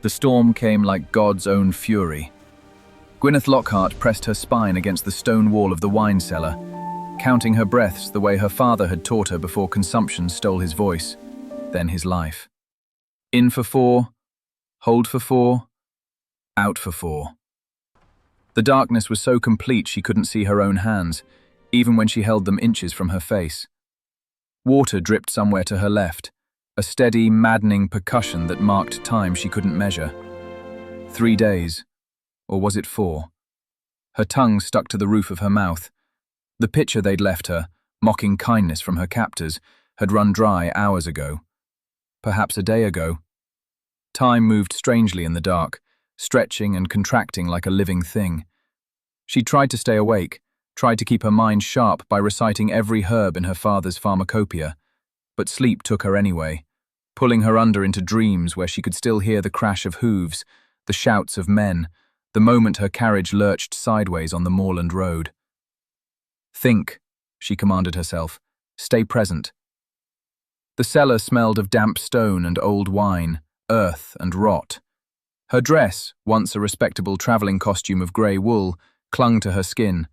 The storm came like God's own fury. Gwyneth Lockhart pressed her spine against the stone wall of the wine cellar, counting her breaths the way her father had taught her before consumption stole his voice, then his life. In for 4, hold for 4, out for 4. The darkness was so complete she couldn't see her own hands, even when she held them inches from her face. Water dripped somewhere to her left, a steady, maddening percussion that marked time she couldn't measure. 3 days, or was it 4? Her tongue stuck to the roof of her mouth. The pitcher they'd left her, mocking kindness from her captors, had run dry hours ago. Perhaps a day ago. Time moved strangely in the dark, stretching and contracting like a living thing. She tried to stay awake, tried to keep her mind sharp by reciting every herb in her father's pharmacopoeia, but sleep took her anyway, pulling her under into dreams where she could still hear the crash of hooves, the shouts of men, the moment her carriage lurched sideways on the moorland road. Think, she commanded herself. Stay present. The cellar smelled of damp stone and old wine, earth and rot. Her dress, once a respectable travelling costume of grey wool, clung to her skin,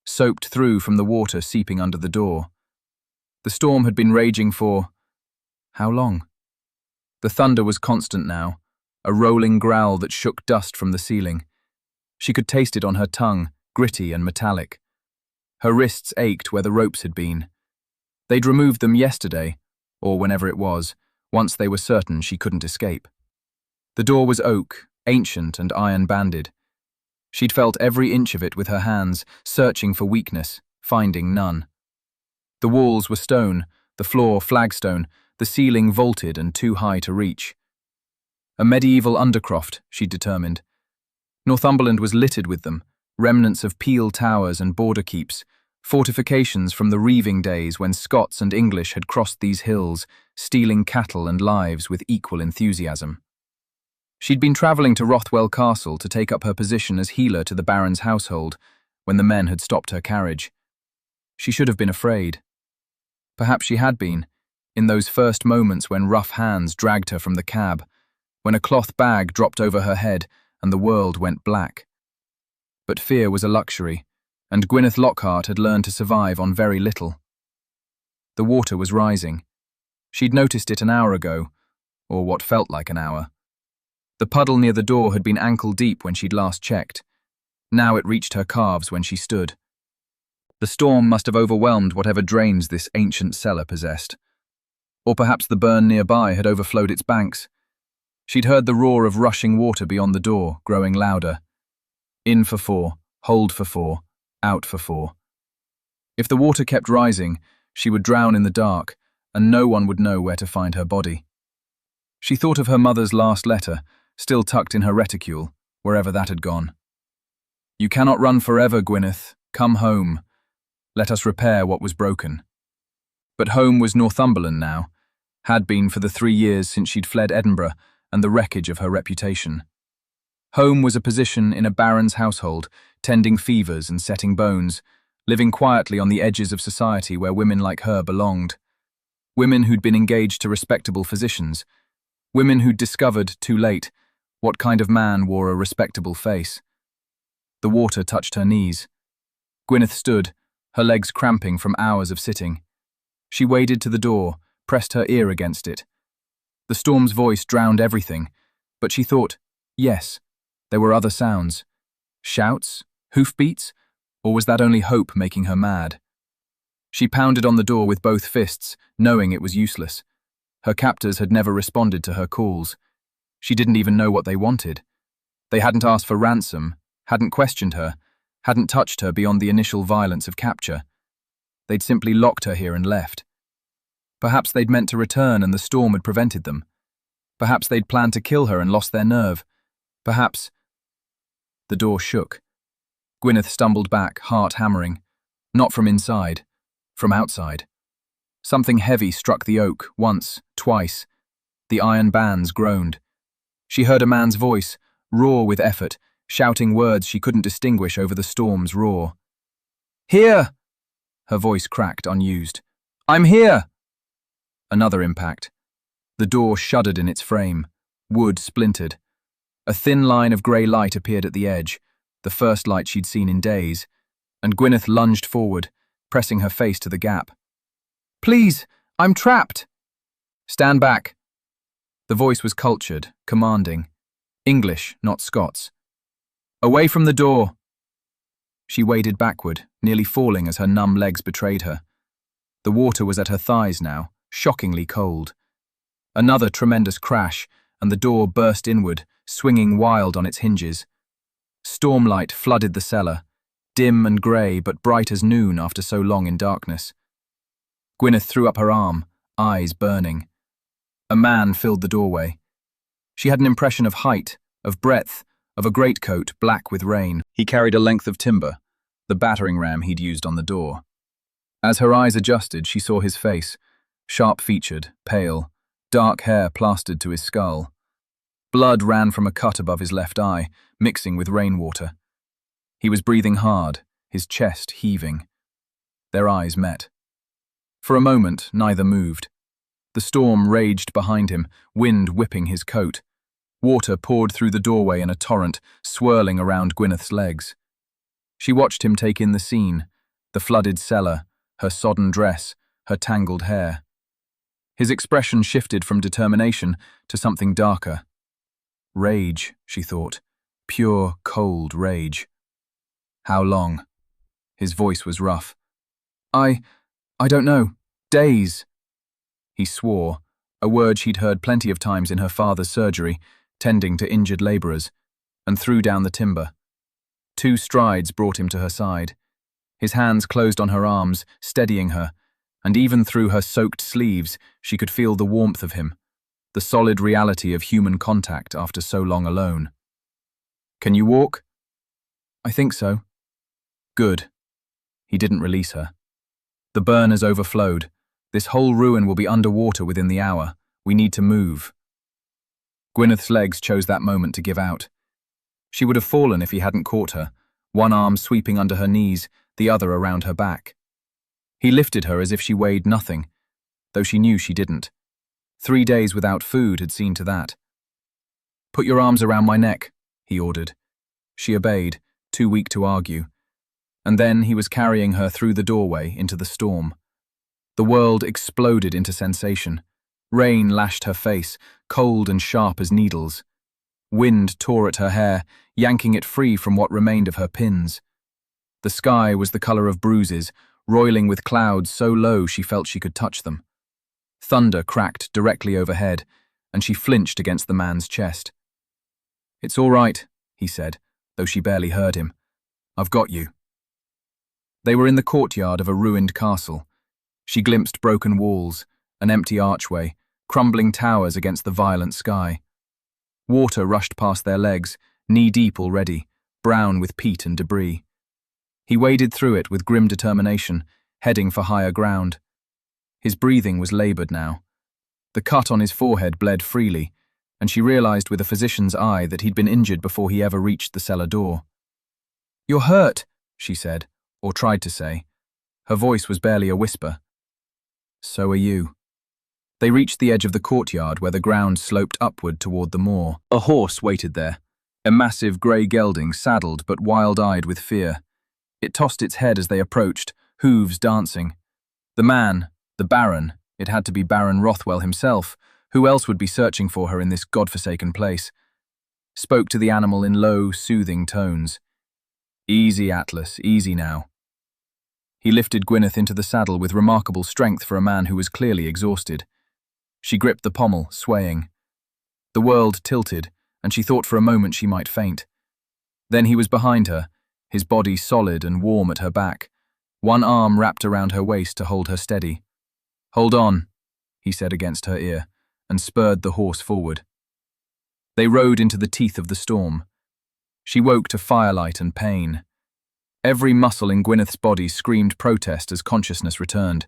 soaked through from the water seeping under the door. The storm had been raging for… how long? The thunder was constant now, a rolling growl that shook dust from the ceiling. She could taste it on her tongue, gritty and metallic. Her wrists ached where the ropes had been. They'd removed them yesterday, or whenever it was, once they were certain she couldn't escape. The door was oak, ancient and iron-banded. She'd felt every inch of it with her hands, searching for weakness, finding none. The walls were stone, the floor flagstone, the ceiling vaulted and too high to reach. A medieval undercroft, she'd determined. Northumberland was littered with them, remnants of peel towers and border keeps, fortifications from the reaving days when Scots and English had crossed these hills, stealing cattle and lives with equal enthusiasm. She'd been travelling to Rothwell Castle to take up her position as healer to the Baron's household when the men had stopped her carriage. She should have been afraid. Perhaps she had been, in those first moments when rough hands dragged her from the cab, when a cloth bag dropped over her head and the world went black. But fear was a luxury, and Gwyneth Lockhart had learned to survive on very little. The water was rising. She'd noticed it an hour ago, or what felt like an hour. The puddle near the door had been ankle-deep when she'd last checked. Now it reached her calves when she stood. The storm must have overwhelmed whatever drains this ancient cellar possessed. Or perhaps the burn nearby had overflowed its banks. She'd heard the roar of rushing water beyond the door, growing louder. In for 4, hold for 4, out for 4. If the water kept rising, she would drown in the dark, and no one would know where to find her body. She thought of her mother's last letter, still tucked in her reticule, wherever that had gone. You cannot run forever, Gwyneth. Come home. Let us repair what was broken. But home was Northumberland now, had been for the 3 years since she'd fled Edinburgh and the wreckage of her reputation. Home was a position in a baron's household, tending fevers and setting bones, living quietly on the edges of society where women like her belonged. Women who'd been engaged to respectable physicians. Women who'd discovered, too late, what kind of man wore a respectable face. The water touched her knees. Gwyneth stood, her legs cramping from hours of sitting. She waded to the door, pressed her ear against it. The storm's voice drowned everything, but she thought, yes, there were other sounds. Shouts? Hoofbeats? Or was that only hope making her mad? She pounded on the door with both fists, knowing it was useless. Her captors had never responded to her calls. She didn't even know what they wanted. They hadn't asked for ransom, hadn't questioned her, hadn't touched her beyond the initial violence of capture. They'd simply locked her here and left. Perhaps they'd meant to return and the storm had prevented them. Perhaps they'd planned to kill her and lost their nerve. Perhaps… The door shook. Gwyneth stumbled back, heart hammering. Not from inside, from outside. Something heavy struck the oak, once, twice. The iron bands groaned. She heard a man's voice, raw with effort, shouting words she couldn't distinguish over the storm's roar. "Here!" Her voice cracked, unused. "I'm here!" Another impact. The door shuddered in its frame. Wood splintered. A thin line of grey light appeared at the edge, the first light she'd seen in days, and Gwyneth lunged forward, pressing her face to the gap. "Please, I'm trapped!" "Stand back." The voice was cultured, commanding. English, not Scots. "Away from the door." She waded backward, nearly falling as her numb legs betrayed her. The water was at her thighs now, shockingly cold. Another tremendous crash, and the door burst inward, swinging wild on its hinges. Stormlight flooded the cellar, dim and grey but bright as noon after so long in darkness. Gwyneth threw up her arm, eyes burning. A man filled the doorway. She had an impression of height, of breadth, of a greatcoat black with rain. He carried a length of timber, the battering ram he'd used on the door. As her eyes adjusted, she saw his face, sharp-featured, pale, dark hair plastered to his skull. Blood ran from a cut above his left eye, mixing with rainwater. He was breathing hard, his chest heaving. Their eyes met. For a moment, neither moved. The storm raged behind him, wind whipping his coat. Water poured through the doorway in a torrent, swirling around Gwyneth's legs. She watched him take in the scene, the flooded cellar, her sodden dress, her tangled hair. His expression shifted from determination to something darker. Rage, she thought. Pure, cold rage. "How long?" His voice was rough. I don't know. Days." He swore, a word she'd heard plenty of times in her father's surgery, tending to injured labourers, and threw down the timber. 2 strides brought him to her side. His hands closed on her arms, steadying her, and even through her soaked sleeves she could feel the warmth of him, the solid reality of human contact after so long alone. "Can you walk?" "I think so." "Good." He didn't release her. "The burn has overflowed. This whole ruin will be underwater within the hour. We need to move." Gwyneth's legs chose that moment to give out. She would have fallen if he hadn't caught her, one arm sweeping under her knees, the other around her back. He lifted her as if she weighed nothing, though she knew she didn't. 3 days without food had seen to that. "Put your arms around my neck," he ordered. She obeyed, too weak to argue. And then he was carrying her through the doorway into the storm. The world exploded into sensation. Rain lashed her face, cold and sharp as needles. Wind tore at her hair, yanking it free from what remained of her pins. The sky was the colour of bruises, roiling with clouds so low she felt she could touch them. Thunder cracked directly overhead, and she flinched against the man's chest. "It's all right," he said, though she barely heard him. "I've got you." They were in the courtyard of a ruined castle. She glimpsed broken walls, an empty archway, crumbling towers against the violent sky. Water rushed past their legs, knee-deep already, brown with peat and debris. He waded through it with grim determination, heading for higher ground. His breathing was laboured now. The cut on his forehead bled freely, and she realised with a physician's eye that he'd been injured before he ever reached the cellar door. "You're hurt," she said, or tried to say. Her voice was barely a whisper. "So are you." They reached the edge of the courtyard where the ground sloped upward toward the moor. A horse waited there, a massive grey gelding saddled but wild-eyed with fear. It tossed its head as they approached, hooves dancing. The man, the Baron, it had to be Baron Rothwell himself, who else would be searching for her in this godforsaken place, spoke to the animal in low, soothing tones. "Easy, Atlas, easy now." He lifted Gwyneth into the saddle with remarkable strength for a man who was clearly exhausted. She gripped the pommel, swaying. The world tilted, and she thought for a moment she might faint. Then he was behind her, his body solid and warm at her back, one arm wrapped around her waist to hold her steady. "Hold on," he said against her ear, and spurred the horse forward. They rode into the teeth of the storm. She woke to firelight and pain. Every muscle in Gwyneth's body screamed protest as consciousness returned.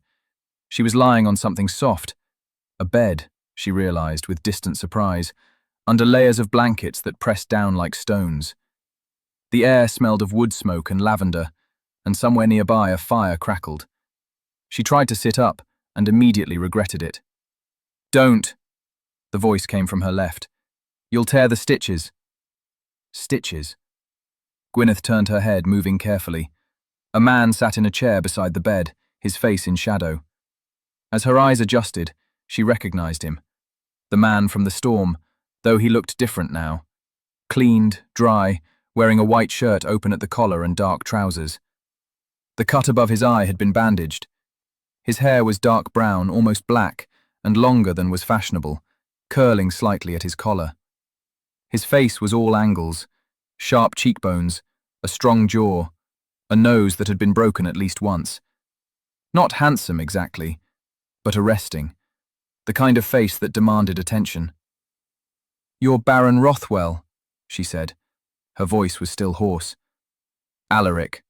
She was lying on something soft. A bed, she realised with distant surprise, under layers of blankets that pressed down like stones. The air smelled of wood smoke and lavender, and somewhere nearby a fire crackled. She tried to sit up, and immediately regretted it. "Don't," the voice came from her left. "You'll tear the stitches." Stitches. Gwyneth turned her head, moving carefully. A man sat in a chair beside the bed, his face in shadow. As her eyes adjusted, she recognized him. The man from the storm, though he looked different now. Cleaned, dry, wearing a white shirt open at the collar and dark trousers. The cut above his eye had been bandaged. His hair was dark brown, almost black, and longer than was fashionable, curling slightly at his collar. His face was all angles, sharp cheekbones, a strong jaw, a nose that had been broken at least once. Not handsome exactly, but arresting, the kind of face that demanded attention. "You're Baron Rothwell," she said. Her voice was still hoarse. "Alaric."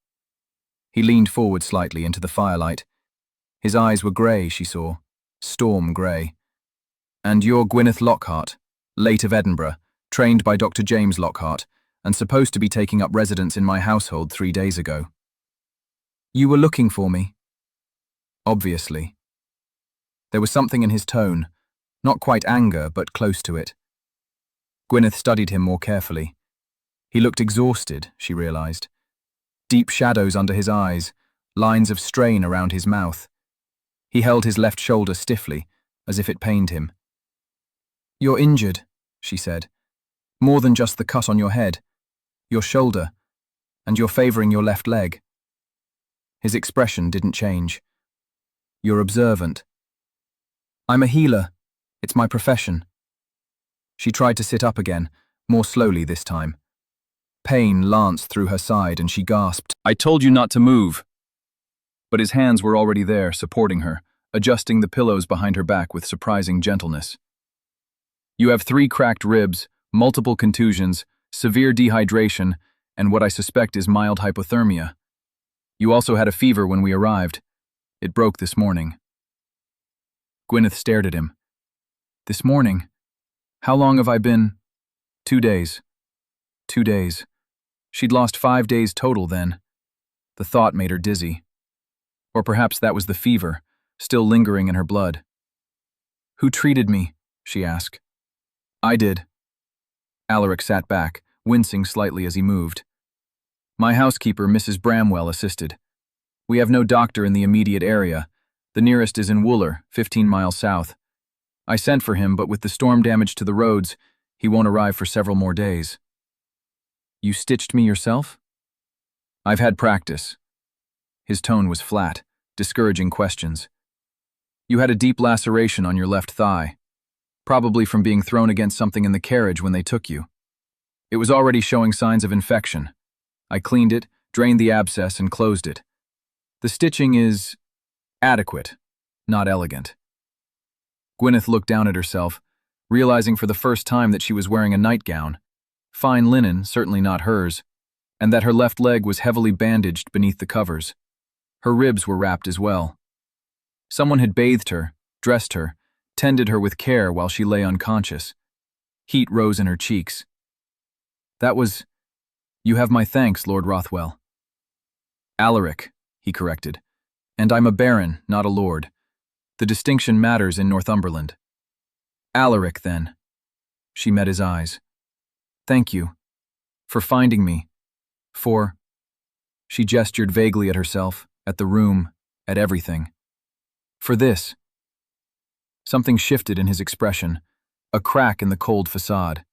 He leaned forward slightly into the firelight. His eyes were grey, she saw, storm grey. "And you're Gwyneth Lockhart, late of Edinburgh, trained by Dr. James Lockhart, and supposed to be taking up residence in my household 3 days ago. You were looking for me?" Obviously. There was something in his tone, not quite anger, but close to it. Gwyneth studied him more carefully. He looked exhausted, she realized. Deep shadows under his eyes, lines of strain around his mouth. He held his left shoulder stiffly, as if it pained him. "You're injured," she said. "More than just the cut on your head. Your shoulder, and you're favoring your left leg." His expression didn't change. "You're observant." "I'm a healer. It's my profession." She tried to sit up again, more slowly this time. Pain lanced through her side and she gasped, "I told you not to move." But his hands were already there, supporting her, adjusting the pillows behind her back with surprising gentleness. "You have 3 cracked ribs, multiple contusions, severe dehydration, and what I suspect is mild hypothermia. You also had a fever when we arrived. It broke this morning." Gwyneth stared at him. "This morning? How long have I been?" 2 days. 2 days. She'd lost 5 days total then. The thought made her dizzy. Or perhaps that was the fever, still lingering in her blood. "Who treated me?" she asked. "I did." Alaric sat back, wincing slightly as he moved. "My housekeeper, Mrs. Bramwell, assisted. We have no doctor in the immediate area. The nearest is in Wooler, 15 miles south. I sent for him, but with the storm damage to the roads, he won't arrive for several more days." "You stitched me yourself?" "I've had practice." His tone was flat, discouraging questions. "You had a deep laceration on your left thigh, probably from being thrown against something in the carriage when they took you. It was already showing signs of infection. I cleaned it, drained the abscess, and closed it. The stitching is adequate, not elegant." Gwyneth looked down at herself, realizing for the first time that she was wearing a nightgown, fine linen, certainly not hers, and that her left leg was heavily bandaged beneath the covers. Her ribs were wrapped as well. Someone had bathed her, dressed her, tended her with care while she lay unconscious. Heat rose in her cheeks. "That was... You have my thanks, Lord Rothwell." "Alaric," he corrected. "And I'm a baron, not a lord. The distinction matters in Northumberland." "Alaric, then." She met his eyes. "Thank you. For finding me. For..." She gestured vaguely at herself, at the room, at everything. "For this." Something shifted in his expression, a crack in the cold facade.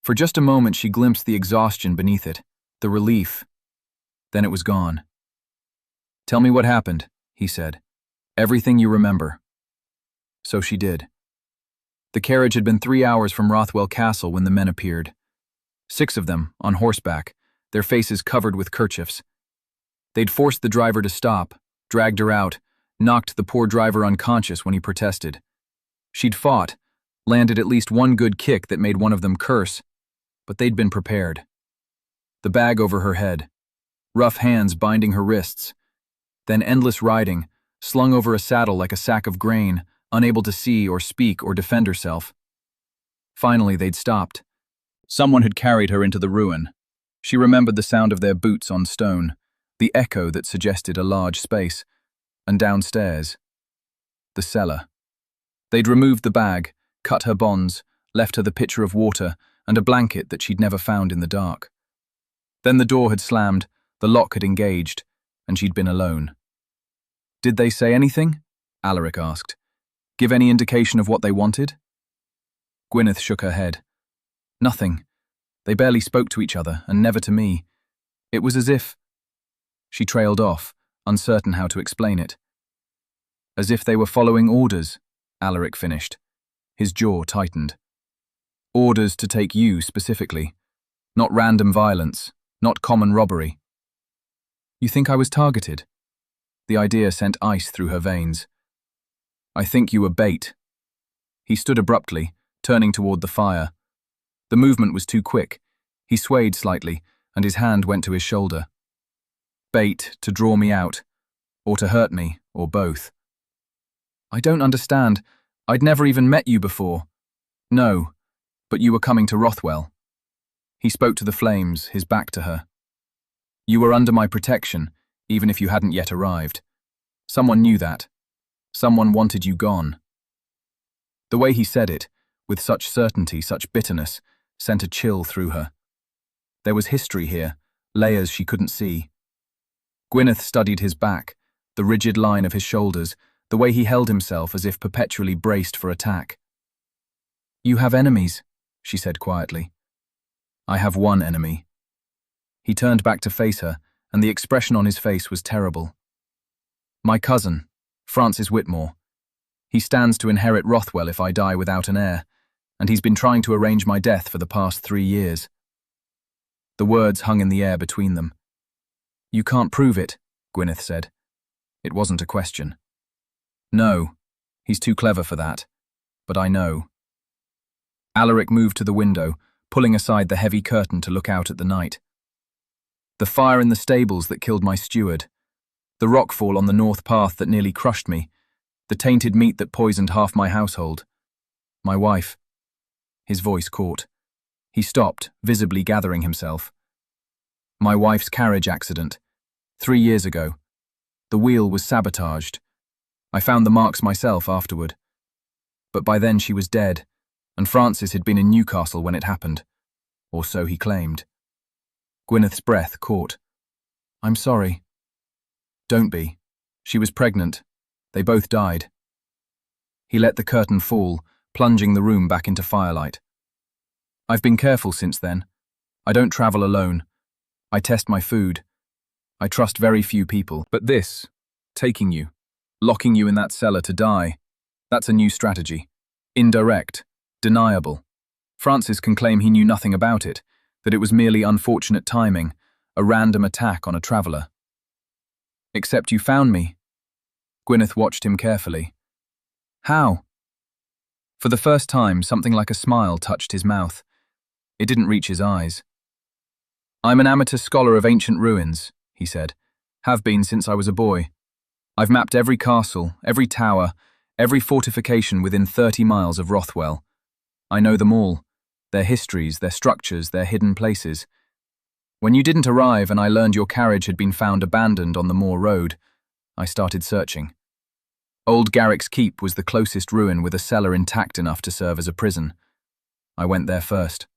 For just a moment she glimpsed the exhaustion beneath it, the relief. Then it was gone. "Tell me what happened," he said. "Everything you remember." So she did. The carriage had been 3 hours from Rothwell Castle when the men appeared. 6 of them, on horseback, their faces covered with kerchiefs. They'd forced the driver to stop, dragged her out, knocked the poor driver unconscious when he protested. She'd fought, landed at least one good kick that made one of them curse, but they'd been prepared. The bag over her head, rough hands binding her wrists, then endless riding, slung over a saddle like a sack of grain, unable to see or speak or defend herself. Finally, they'd stopped. Someone had carried her into the ruin. She remembered the sound of their boots on stone, the echo that suggested a large space, and downstairs, the cellar. They'd removed the bag, cut her bonds, left her the pitcher of water, and a blanket that she'd never found in the dark. Then the door had slammed, the lock had engaged, and she'd been alone. "Did they say anything?" Alaric asked. "Give any indication of what they wanted?" Gwyneth shook her head. "Nothing. They barely spoke to each other, and never to me. It was as if—" She trailed off, uncertain how to explain it. "As if they were following orders," Alaric finished. His jaw tightened. "Orders to take you specifically. Not random violence, not common robbery." "You think I was targeted?" The idea sent ice through her veins. "I think you were bait." He stood abruptly, turning toward the fire. The movement was too quick. He swayed slightly, and his hand went to his shoulder. "Bait to draw me out, or to hurt me, or both." "I don't understand. I'd never even met you before." "No, but you were coming to Rothwell." He spoke to the flames, his back to her. "You were under my protection, even if you hadn't yet arrived. Someone knew that. Someone wanted you gone." The way he said it, with such certainty, such bitterness, sent a chill through her. There was history here, layers she couldn't see. Gwyneth studied his back, the rigid line of his shoulders, the way he held himself as if perpetually braced for attack. "You have enemies," she said quietly. "I have one enemy." He turned back to face her, and the expression on his face was terrible. "My cousin, Francis Whitmore. He stands to inherit Rothwell if I die without an heir, and he's been trying to arrange my death for the past 3 years. The words hung in the air between them. "You can't prove it," Gwyneth said. It wasn't a question. "No, he's too clever for that. But I know." Alaric moved to the window, pulling aside the heavy curtain to look out at the night. "The fire in the stables that killed my steward. The rockfall on the north path that nearly crushed me. The tainted meat that poisoned half my household. My wife." His voice caught. He stopped, visibly gathering himself. "My wife's carriage accident. 3 years ago. The wheel was sabotaged. I found the marks myself afterward. But by then she was dead, and Francis had been in Newcastle when it happened. Or so he claimed." Gwyneth's breath caught. "I'm sorry." "Don't be. She was pregnant. They both died." He let the curtain fall, plunging the room back into firelight. "I've been careful since then. I don't travel alone. I test my food. I trust very few people. But this, taking you, locking you in that cellar to die, that's a new strategy. Indirect, deniable. Francis can claim he knew nothing about it, that it was merely unfortunate timing, a random attack on a traveller. Except you found me." Gwyneth watched him carefully. "How?" For the first time, something like a smile touched his mouth. It didn't reach his eyes. "I'm an amateur scholar of ancient ruins," he said. "Have been since I was a boy. I've mapped every castle, every tower, every fortification within 30 miles of Rothwell. I know them all, their histories, their structures, their hidden places. When you didn't arrive and I learned your carriage had been found abandoned on the Moor Road, I started searching. Old Garrick's Keep was the closest ruin with a cellar intact enough to serve as a prison. I went there first."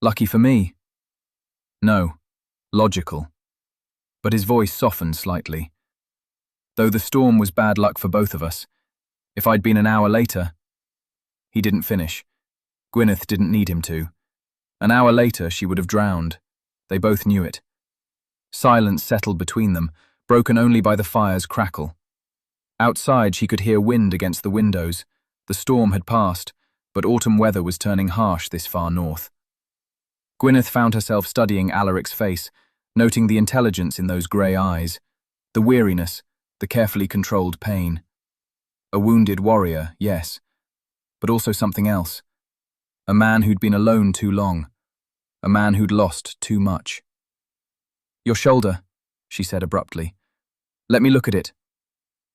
"Lucky for me." "No, logical." But his voice softened slightly. "Though the storm was bad luck for both of us. If I'd been an hour later—" He didn't finish. Gwyneth didn't need him to. An hour later, she would have drowned. They both knew it. Silence settled between them, broken only by the fire's crackle. Outside, she could hear wind against the windows. The storm had passed, but autumn weather was turning harsh this far north. Gwyneth found herself studying Alaric's face, noting the intelligence in those grey eyes, the weariness, the carefully controlled pain. A wounded warrior, yes, but also something else. A man who'd been alone too long. A man who'd lost too much. "Your shoulder," she said abruptly. "Let me look at it."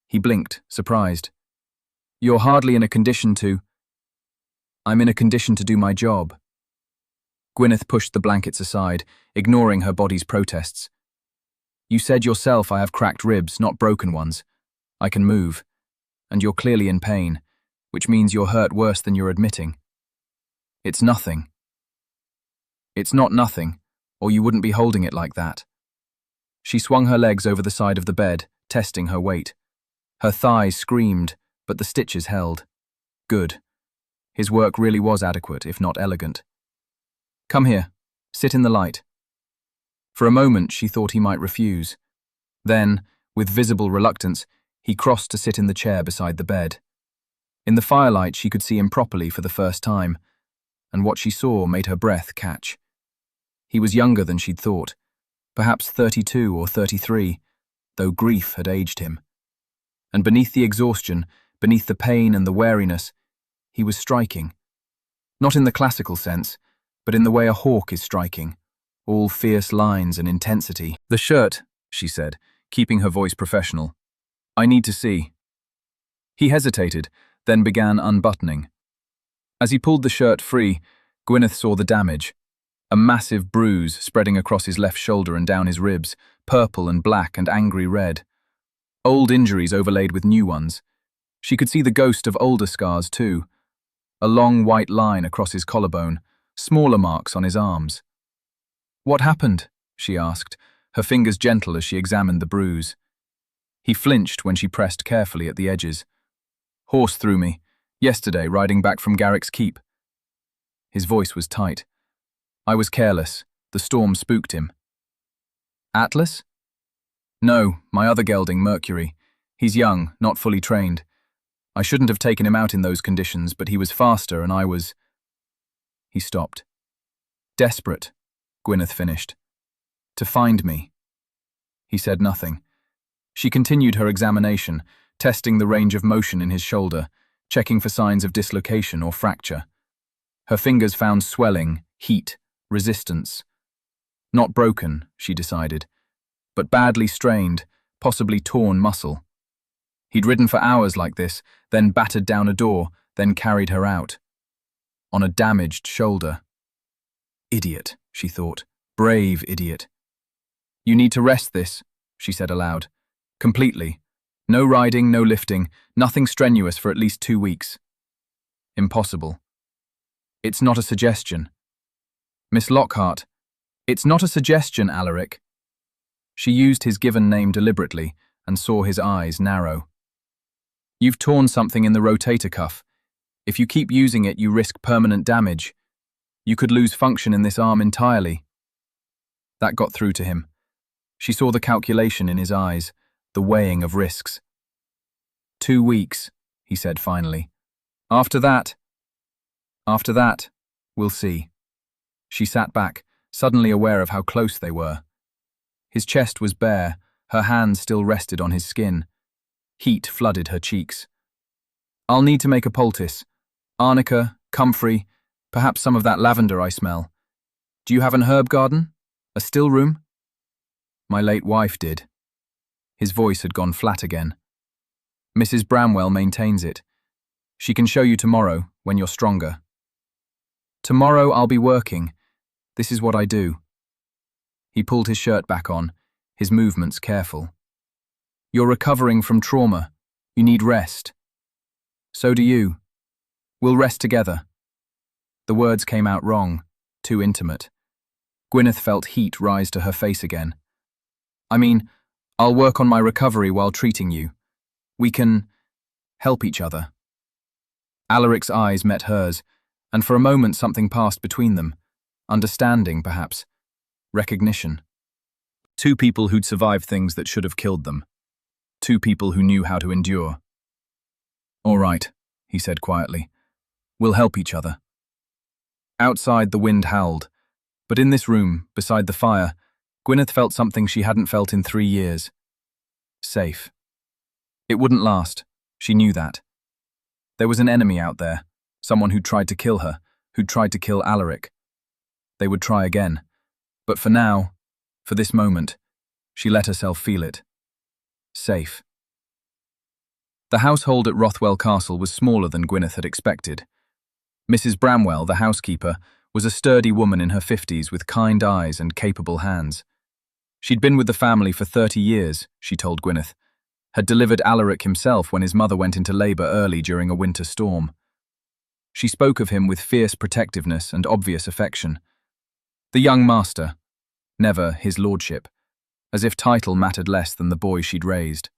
He blinked, surprised. "You're hardly in a condition to—" "I'm in a condition to do my job." Gwyneth pushed the blankets aside, ignoring her body's protests. "You said yourself I have cracked ribs, not broken ones. I can move. And you're clearly in pain, which means you're hurt worse than you're admitting." "It's nothing," It's not nothing, or you wouldn't be holding it like that. She swung her legs over the side of the bed, testing her weight. Her thighs screamed, but the stitches held. Good. His work really was adequate, if not elegant. Come here. Sit in the light. For a moment, she thought he might refuse. Then, with visible reluctance, he crossed to sit in the chair beside the bed. In the firelight, she could see him properly for the first time, and what she saw made her breath catch. He was younger than she'd thought, perhaps 32 or 33, though grief had aged him. And beneath the exhaustion, beneath the pain and the weariness, he was striking. Not in the classical sense, but in the way a hawk is striking, all fierce lines and intensity. The shirt, she said, keeping her voice professional. I need to see. He hesitated, then began unbuttoning. As he pulled the shirt free, Gwyneth saw the damage. A massive bruise spreading across his left shoulder and down his ribs, purple and black and angry red. Old injuries overlaid with new ones. She could see the ghost of older scars too. A long white line across his collarbone, smaller marks on his arms. What happened? She asked, her fingers gentle as she examined the bruise. He flinched when she pressed carefully at the edges. Horse threw me, yesterday riding back from Garrick's Keep. His voice was tight. I was careless. The storm spooked him. Atlas? No, my other gelding, Mercury. He's young, not fully trained. I shouldn't have taken him out in those conditions, but he was faster and I was... He stopped. Desperate, Gwyneth finished. To find me. He said nothing. She continued her examination, testing the range of motion in his shoulder, checking for signs of dislocation or fracture. Her fingers found swelling, heat, resistance. Not broken, she decided, but badly strained, possibly torn muscle. He'd ridden for hours like this, then battered down a door, then carried her out. On a damaged shoulder. Idiot, she thought. Brave idiot. You need to rest this, she said aloud. Completely. No riding, no lifting, nothing strenuous for at least 2 weeks. Impossible. It's not a suggestion. Miss Lockhart, it's not a suggestion, Alaric. She used his given name deliberately and saw his eyes narrow. You've torn something in the rotator cuff. If you keep using it, you risk permanent damage. You could lose function in this arm entirely. That got through to him. She saw the calculation in his eyes, the weighing of risks. 2 weeks, he said finally. After that, we'll see. She sat back, suddenly aware of how close they were. His chest was bare, her hands still rested on his skin. Heat flooded her cheeks. I'll need to make a poultice. Arnica, comfrey, perhaps some of that lavender I smell. Do you have an herb garden? A still room? My late wife did. His voice had gone flat again. Mrs. Bramwell maintains it. She can show you tomorrow, when you're stronger. Tomorrow I'll be working. This is what I do. He pulled his shirt back on, his movements careful. You're recovering from trauma. You need rest. So do you. We'll rest together. The words came out wrong, too intimate. Gwyneth felt heat rise to her face again. I mean, I'll work on my recovery while treating you. We can help each other. Alaric's eyes met hers, and for a moment something passed between them. Understanding, perhaps. Recognition. 2 people who'd survived things that should have killed them. 2 people who knew how to endure. All right, he said quietly. We'll help each other. Outside, the wind howled, but in this room, beside the fire, Gwyneth felt something she hadn't felt in 3 years. Safe. It wouldn't last. She knew that. There was an enemy out there, someone who'd tried to kill her, who'd tried to kill Alaric. They would try again. But for now, for this moment, she let herself feel it. Safe. The household at Rothwell Castle was smaller than Gwyneth had expected. Mrs. Bramwell, the housekeeper, was a sturdy woman in her 50s with kind eyes and capable hands. She'd been with the family for 30 years, she told Gwyneth, had delivered Alaric himself when his mother went into labour early during a winter storm. She spoke of him with fierce protectiveness and obvious affection. The young master, never his lordship, as if title mattered less than the boy she'd raised.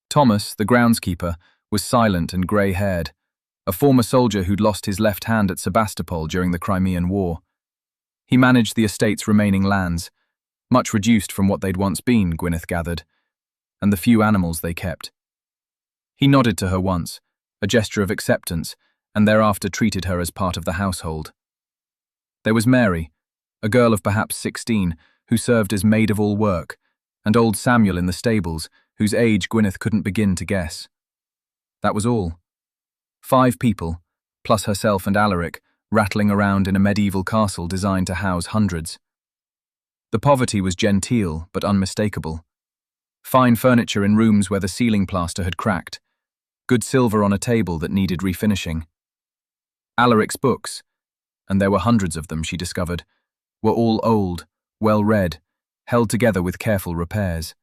Thomas, the groundskeeper, was silent and grey-haired, a former soldier who'd lost his left hand at Sebastopol during the Crimean War. He managed the estate's remaining lands, much reduced from what they'd once been, Gwyneth gathered, and the few animals they kept. He nodded to her once, a gesture of acceptance, and thereafter treated her as part of the household. There was Mary, a girl of perhaps 16, who served as maid-of-all-work, and old Samuel in the stables, whose age Gwyneth couldn't begin to guess. That was all. 5 people, plus herself and Alaric, rattling around in a medieval castle designed to house hundreds. The poverty was genteel but unmistakable. Fine furniture in rooms where the ceiling plaster had cracked, good silver on a table that needed refinishing. Alaric's books, and there were hundreds of them, she discovered, were all old, well-read, held together with careful repairs.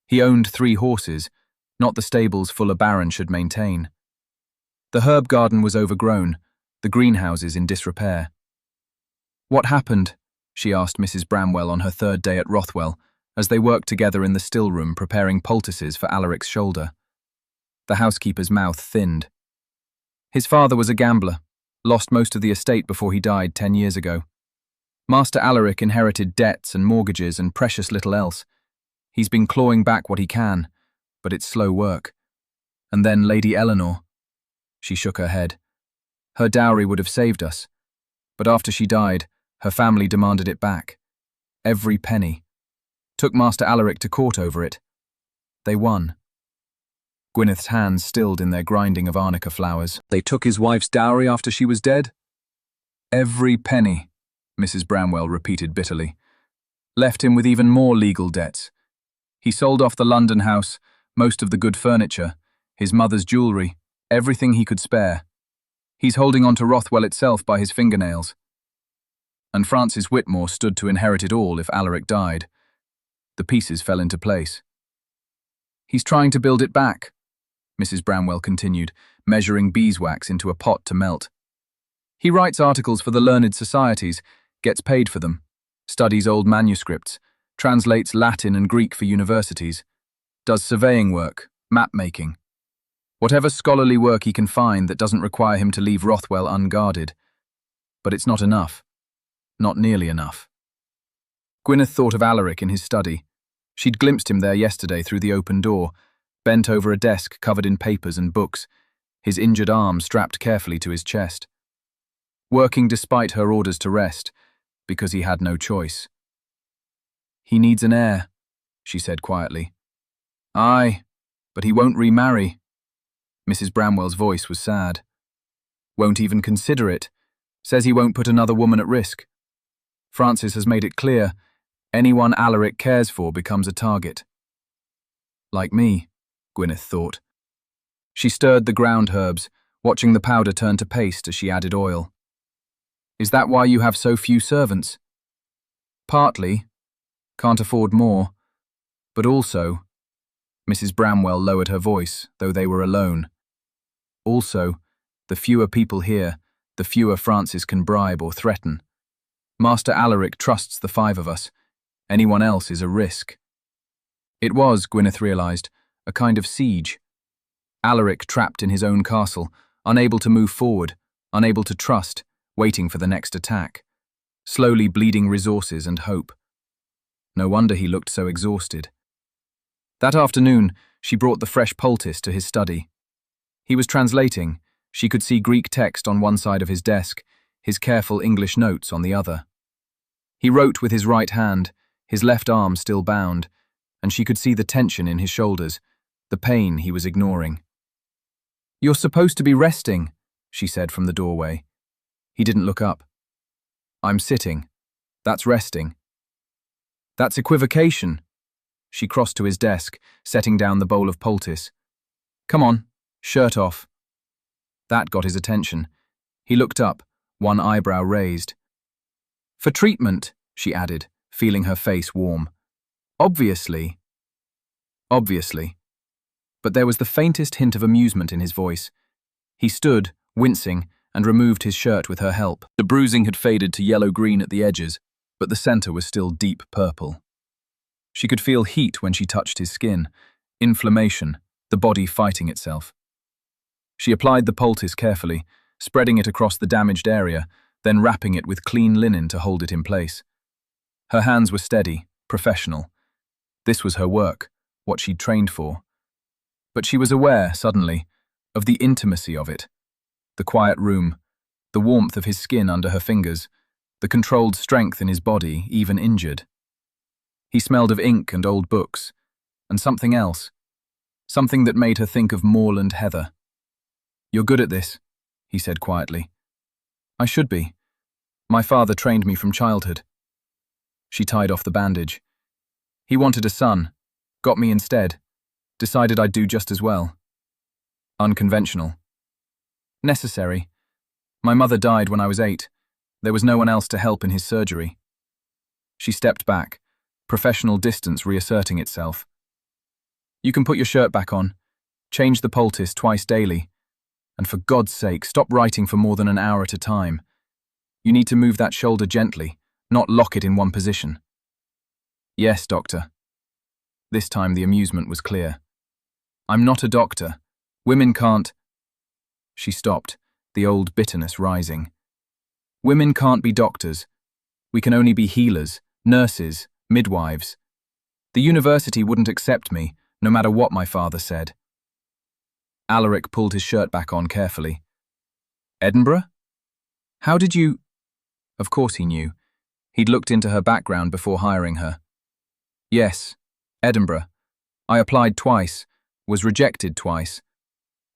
He owned 3 horses, not the stables Fuller Baron should maintain. The herb garden was overgrown, the greenhouses in disrepair. "What happened?" she asked Mrs. Bramwell on her 3rd day at Rothwell, as they worked together in the still room preparing poultices for Alaric's shoulder. The housekeeper's mouth thinned. His father was a gambler, lost most of the estate before he died 10 years ago. Master Alaric inherited debts and mortgages and precious little else. He's been clawing back what he can, but it's slow work. And then Lady Eleanor. She shook her head. Her dowry would have saved us, but after she died, her family demanded it back. Every penny. Took Master Alaric to court over it. They won. Gwyneth's hands stilled in their grinding of arnica flowers. They took his wife's dowry after she was dead? Every penny, Mrs. Bramwell repeated bitterly. Left him with even more legal debts. He sold off the London house, most of the good furniture, his mother's jewellery, everything he could spare. He's holding on to Rothwell itself by his fingernails. And Francis Whitmore stood to inherit it all if Alaric died. The pieces fell into place. He's trying to build it back, Mrs. Bramwell continued, measuring beeswax into a pot to melt. He writes articles for the learned societies, gets paid for them, studies old manuscripts, translates Latin and Greek for universities, does surveying work, map-making. Whatever scholarly work he can find that doesn't require him to leave Rothwell unguarded. But it's not enough. Not nearly enough. Gwyneth thought of Alaric in his study. She'd glimpsed him there yesterday through the open door, bent over a desk covered in papers and books, his injured arm strapped carefully to his chest. Working despite her orders to rest, because he had no choice. He needs an heir, she said quietly. Aye, but he won't remarry. Mrs. Bramwell's voice was sad. Won't even consider it. Says he won't put another woman at risk. Francis has made it clear, anyone Alaric cares for becomes a target. Like me, Gwyneth thought. She stirred the ground herbs, watching the powder turn to paste as she added oil. Is that why you have so few servants? Partly. Can't afford more. But also, Mrs. Bramwell lowered her voice, though they were alone. Also, the fewer people here, the fewer Francis can bribe or threaten. Master Alaric trusts the 5 of us. Anyone else is a risk. It was, Gwyneth realised, a kind of siege. Alaric trapped in his own castle, unable to move forward, unable to trust, waiting for the next attack, slowly bleeding resources and hope. No wonder he looked so exhausted. That afternoon, she brought the fresh poultice to his study. He was translating. She could see Greek text on one side of his desk, his careful English notes on the other. He wrote with his right hand, his left arm still bound, and she could see the tension in his shoulders, the pain he was ignoring. You're supposed to be resting, she said from the doorway. He didn't look up. I'm sitting. That's resting. That's equivocation. She crossed to his desk, setting down the bowl of poultice. Come on, shirt off. That got his attention. He looked up, one eyebrow raised. For treatment, she added, feeling her face warm. Obviously. Obviously. But there was the faintest hint of amusement in his voice. He stood, wincing, and removed his shirt with her help. The bruising had faded to yellow-green at the edges, but the center was still deep purple. She could feel heat when she touched his skin, inflammation, the body fighting itself. She applied the poultice carefully, spreading it across the damaged area, then wrapping it with clean linen to hold it in place. Her hands were steady, professional. This was her work, what she'd trained for. But she was aware, suddenly, of the intimacy of it. The quiet room, the warmth of his skin under her fingers, the controlled strength in his body, even injured. He smelled of ink and old books, and something else, something that made her think of moorland heather. "You're good at this," he said quietly. "I should be. My father trained me from childhood." She tied off the bandage. "He wanted a son, got me instead, decided I'd do just as well. Unconventional. Necessary. My mother died when I was 8. There was no one else to help in his surgery." She stepped back, professional distance reasserting itself. "You can put your shirt back on. Change the poultice twice daily. And for God's sake, stop writing for more than an hour at a time. You need to move that shoulder gently, not lock it in one position." "Yes, doctor." This time the amusement was clear. "I'm not a doctor. Women can't—" She stopped, the old bitterness rising. "Women can't be doctors. We can only be healers, nurses, midwives. The university wouldn't accept me, no matter what my father said." Alaric pulled his shirt back on carefully. "Edinburgh? How did you—" Of course he knew. He'd looked into her background before hiring her. "Yes, Edinburgh. I applied twice, was rejected twice,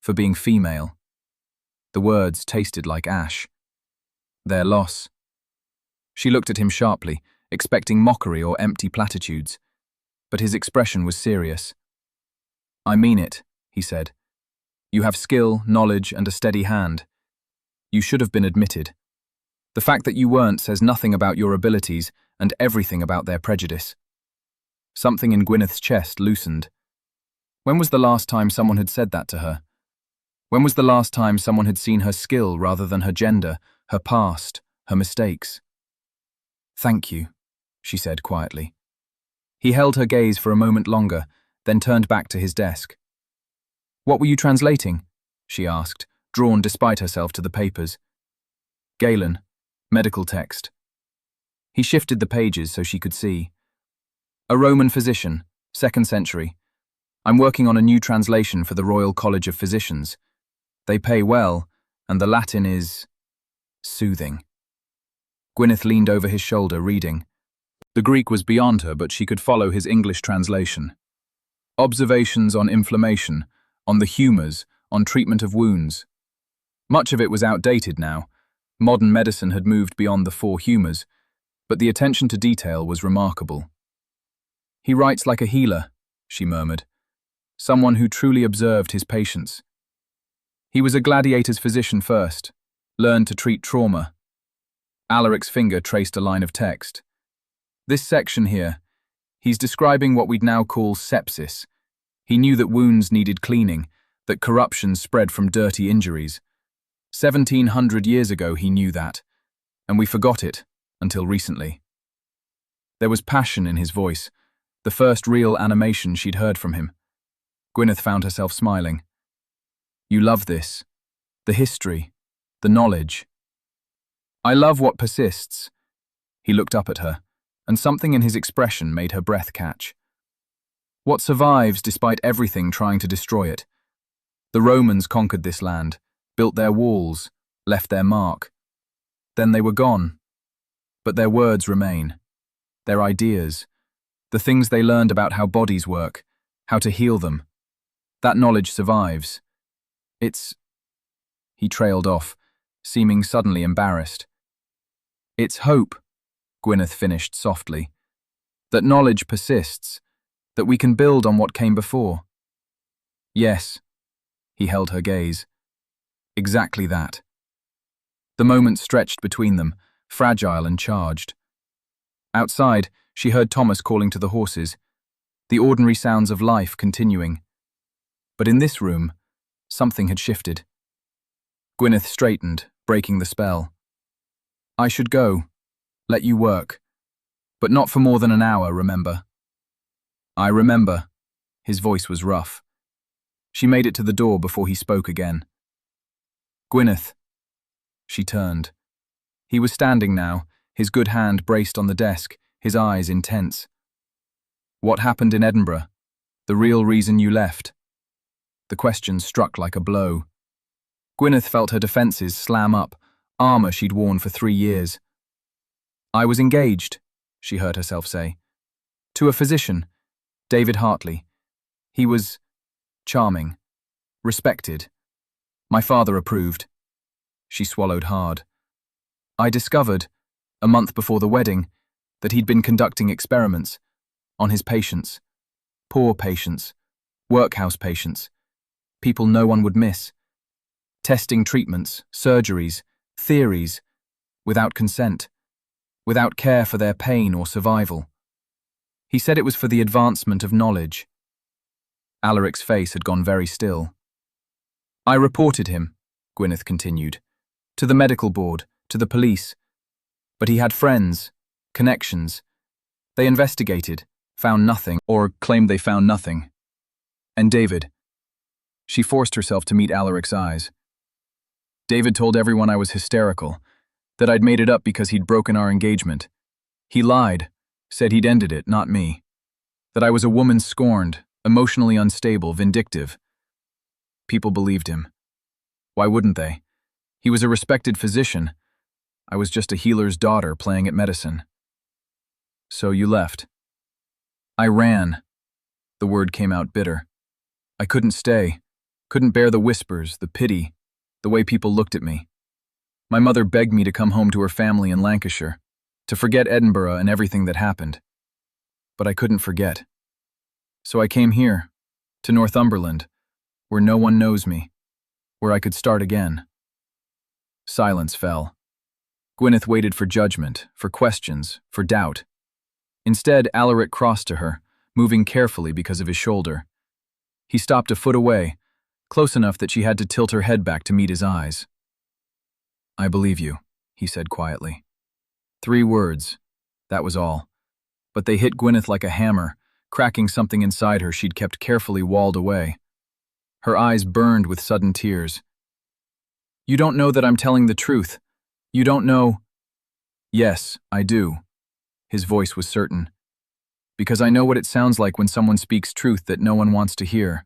for being female." The words tasted like ash. "Their loss." She looked at him sharply, expecting mockery or empty platitudes, but his expression was serious. "I mean it," he said. "You have skill, knowledge, and a steady hand. You should have been admitted. The fact that you weren't says nothing about your abilities and everything about their prejudice." Something in Gwyneth's chest loosened. When was the last time someone had said that to her? When was the last time someone had seen her skill rather than her gender, her past, her mistakes? "Thank you," she said quietly. He held her gaze for a moment longer, then turned back to his desk. "What were you translating?" she asked, drawn despite herself to the papers. "Galen, medical text." He shifted the pages so she could see. "A Roman physician, 2nd century. I'm working on a new translation for the Royal College of Physicians. They pay well, and the Latin is soothing." Gwyneth leaned over his shoulder, reading. The Greek was beyond her, but she could follow his English translation. Observations on inflammation, on the humours, on treatment of wounds. Much of it was outdated now. Modern medicine had moved beyond the 4 humours, but the attention to detail was remarkable. "He writes like a healer," she murmured. "Someone who truly observed his patients. He was a gladiator's physician first, learned to treat trauma." Alaric's finger traced a line of text. "This section here, he's describing what we'd now call sepsis. He knew that wounds needed cleaning, that corruption spread from dirty injuries. 1700 years ago he knew that, and we forgot it until recently." There was passion in his voice, the first real animation she'd heard from him. Gwyneth found herself smiling. "You love this, the history, the knowledge." "I love what persists." He looked up at her, and something in his expression made her breath catch. "What survives despite everything trying to destroy it. The Romans conquered this land, built their walls, left their mark. Then they were gone. But their words remain. Their ideas. The things they learned about how bodies work, how to heal them. That knowledge survives. It's—" He trailed off, seeming suddenly embarrassed. "It's hope," Gwyneth finished softly. "That knowledge persists, that we can build on what came before." "Yes." He held her gaze. "Exactly that." The moment stretched between them, fragile and charged. Outside, she heard Thomas calling to the horses, the ordinary sounds of life continuing. But in this room, something had shifted. Gwyneth straightened, breaking the spell. I should go. Let you work. But not for more than an hour, remember? I remember. His voice was rough. She made it to the door before he spoke again. Gwyneth. She turned. He was standing now, his good hand braced on the desk, his eyes intense. What happened in Edinburgh? The real reason you left? The question struck like a blow. Gwyneth felt her defences slam up, armour she'd worn for 3 years. I was engaged, she heard herself say. To a physician, David Hartley. He was charming, respected. My father approved. She swallowed hard. I discovered, a month before the wedding, that he'd been conducting experiments on his patients. Poor patients, workhouse patients, people no one would miss. Testing treatments, surgeries, theories, without consent, without care for their pain or survival. He said it was for the advancement of knowledge. Alaric's face had gone very still. I reported him, Gwyneth continued, to the medical board, to the police. But he had friends, connections. They investigated, found nothing, or claimed they found nothing. And David. She forced herself to meet Alaric's eyes. David told everyone I was hysterical, that I'd made it up because he'd broken our engagement. He lied, said he'd ended it, not me. That I was a woman scorned, emotionally unstable, vindictive. People believed him. Why wouldn't they? He was a respected physician. I was just a healer's daughter playing at medicine. So you left. I ran. The word came out bitter. I couldn't stay, couldn't bear the whispers, the pity, the way people looked at me. My mother begged me to come home to her family in Lancashire, to forget Edinburgh and everything that happened. But I couldn't forget. So I came here, to Northumberland, where no one knows me, where I could start again. Silence fell. Gwyneth waited for judgment, for questions, for doubt. Instead, Alaric crossed to her, moving carefully because of his shoulder. He stopped a foot away, close enough that she had to tilt her head back to meet his eyes. I believe you, he said quietly. 3 words, that was all. But they hit Gwyneth like a hammer, cracking something inside her she'd kept carefully walled away. Her eyes burned with sudden tears. You don't know that I'm telling the truth. You don't know. Yes, I do. His voice was certain. Because I know what it sounds like when someone speaks truth that no one wants to hear.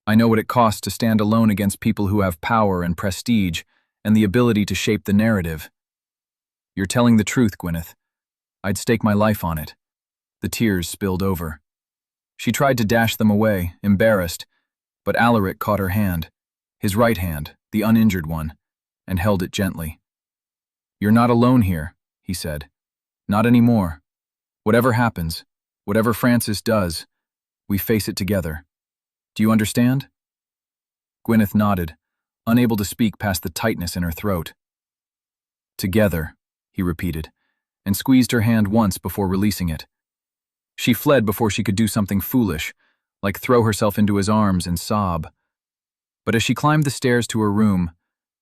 I know what it costs to stand alone against people who have power and prestige and the ability to shape the narrative. You're telling the truth, Gwyneth. I'd stake my life on it. The tears spilled over. She tried to dash them away, embarrassed, but Alaric caught her hand, his right hand, the uninjured one, and held it gently. You're not alone here, he said. Not anymore. Whatever happens, whatever Francis does, we face it together. Do you understand? Gwyneth nodded, unable to speak past the tightness in her throat. Together, he repeated, and squeezed her hand once before releasing it. She fled before she could do something foolish, like throw herself into his arms and sob. But as she climbed the stairs to her room,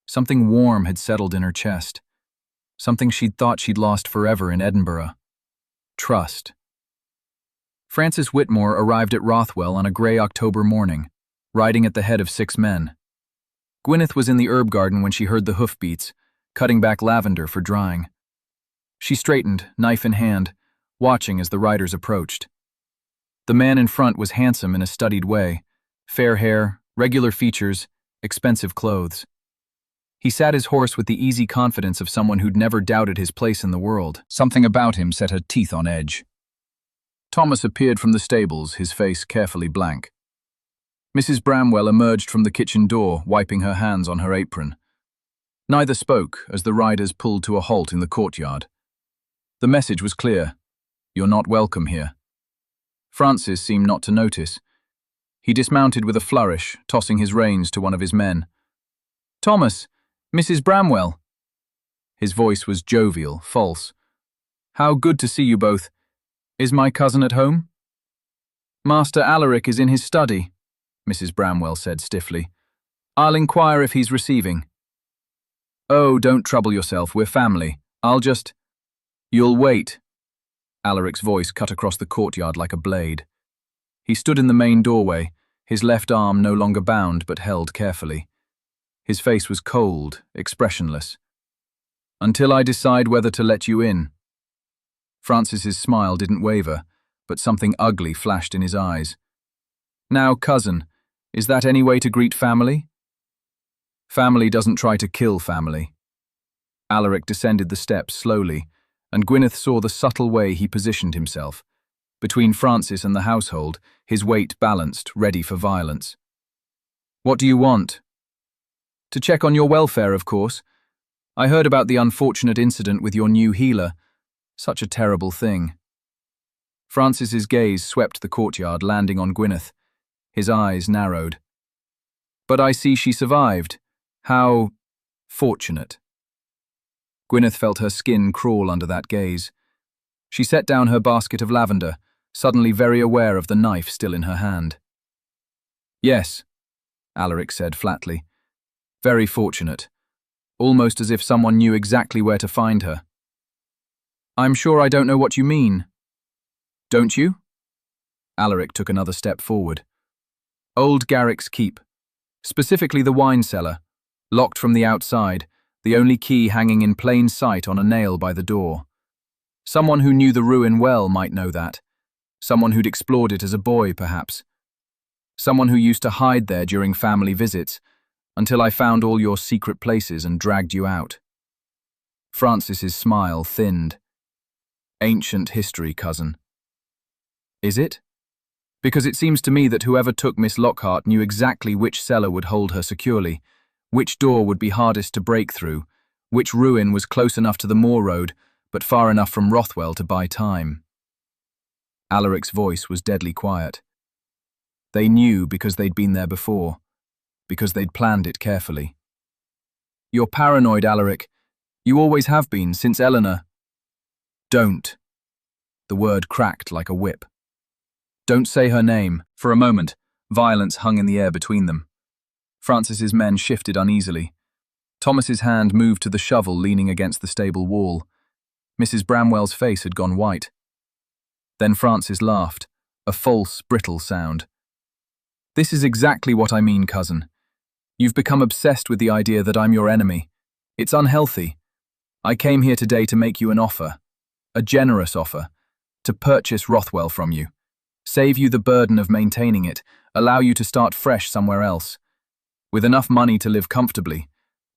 something warm had settled in her chest. Something she'd thought she'd lost forever in Edinburgh. Trust. Francis Whitmore arrived at Rothwell on a grey October morning, riding at the head of 6 men. Gwyneth was in the herb garden when she heard the hoofbeats, cutting back lavender for drying. She straightened, knife in hand, watching as the riders approached. The man in front was handsome in a studied way, fair hair, regular features, expensive clothes. He sat his horse with the easy confidence of someone who'd never doubted his place in the world. Something about him set her teeth on edge. Thomas appeared from the stables, his face carefully blank. Mrs. Bramwell emerged from the kitchen door, wiping her hands on her apron. Neither spoke as the riders pulled to a halt in the courtyard. The message was clear. You're not welcome here. Francis seemed not to notice. He dismounted with a flourish, tossing his reins to one of his men. Thomas, Mrs. Bramwell. His voice was jovial, false. How good to see you both. Is my cousin at home? Master Alaric is in his study, Mrs. Bramwell said stiffly. I'll inquire if he's receiving. Oh, don't trouble yourself, we're family. You'll wait. Alaric's voice cut across the courtyard like a blade. He stood in the main doorway, his left arm no longer bound but held carefully. His face was cold, expressionless. Until I decide whether to let you in. Francis's smile didn't waver, but something ugly flashed in his eyes. Now, cousin, is that any way to greet family? Family doesn't try to kill family. Alaric descended the steps slowly, and Gwyneth saw the subtle way he positioned himself. Between Francis and the household, his weight balanced, ready for violence. What do you want? To check on your welfare, of course. I heard about the unfortunate incident with your new healer. Such a terrible thing. Francis's gaze swept the courtyard, landing on Gwyneth. His eyes narrowed. But I see she survived. How fortunate. Gwyneth felt her skin crawl under that gaze. She set down her basket of lavender, suddenly very aware of the knife still in her hand. Yes, Alaric said flatly. Very fortunate. Almost as if someone knew exactly where to find her. I'm sure I don't know what you mean. Don't you? Alaric took another step forward. Old Garrick's keep. Specifically the wine cellar, locked from the outside, the only key hanging in plain sight on a nail by the door. Someone who knew the ruin well might know that. Someone who'd explored it as a boy, perhaps. Someone who used to hide there during family visits, until I found all your secret places and dragged you out. Francis's smile thinned. Ancient history, cousin. Is it? Because it seems to me that whoever took Miss Lockhart knew exactly which cellar would hold her securely, which door would be hardest to break through, which ruin was close enough to the moor road, but far enough from Rothwell to buy time. Alaric's voice was deadly quiet. They knew because they'd been there before, because they'd planned it carefully. You're paranoid, Alaric. You always have been, since Eleanor. Don't. The word cracked like a whip. Don't say her name. For a moment, violence hung in the air between them. Francis's men shifted uneasily. Thomas's hand moved to the shovel leaning against the stable wall. Mrs. Bramwell's face had gone white. Then Francis laughed, a false, brittle sound. This is exactly what I mean, cousin. You've become obsessed with the idea that I'm your enemy. It's unhealthy. I came here today to make you an offer, a generous offer, to purchase Rothwell from you, save you the burden of maintaining it, allow you to start fresh somewhere else, with enough money to live comfortably,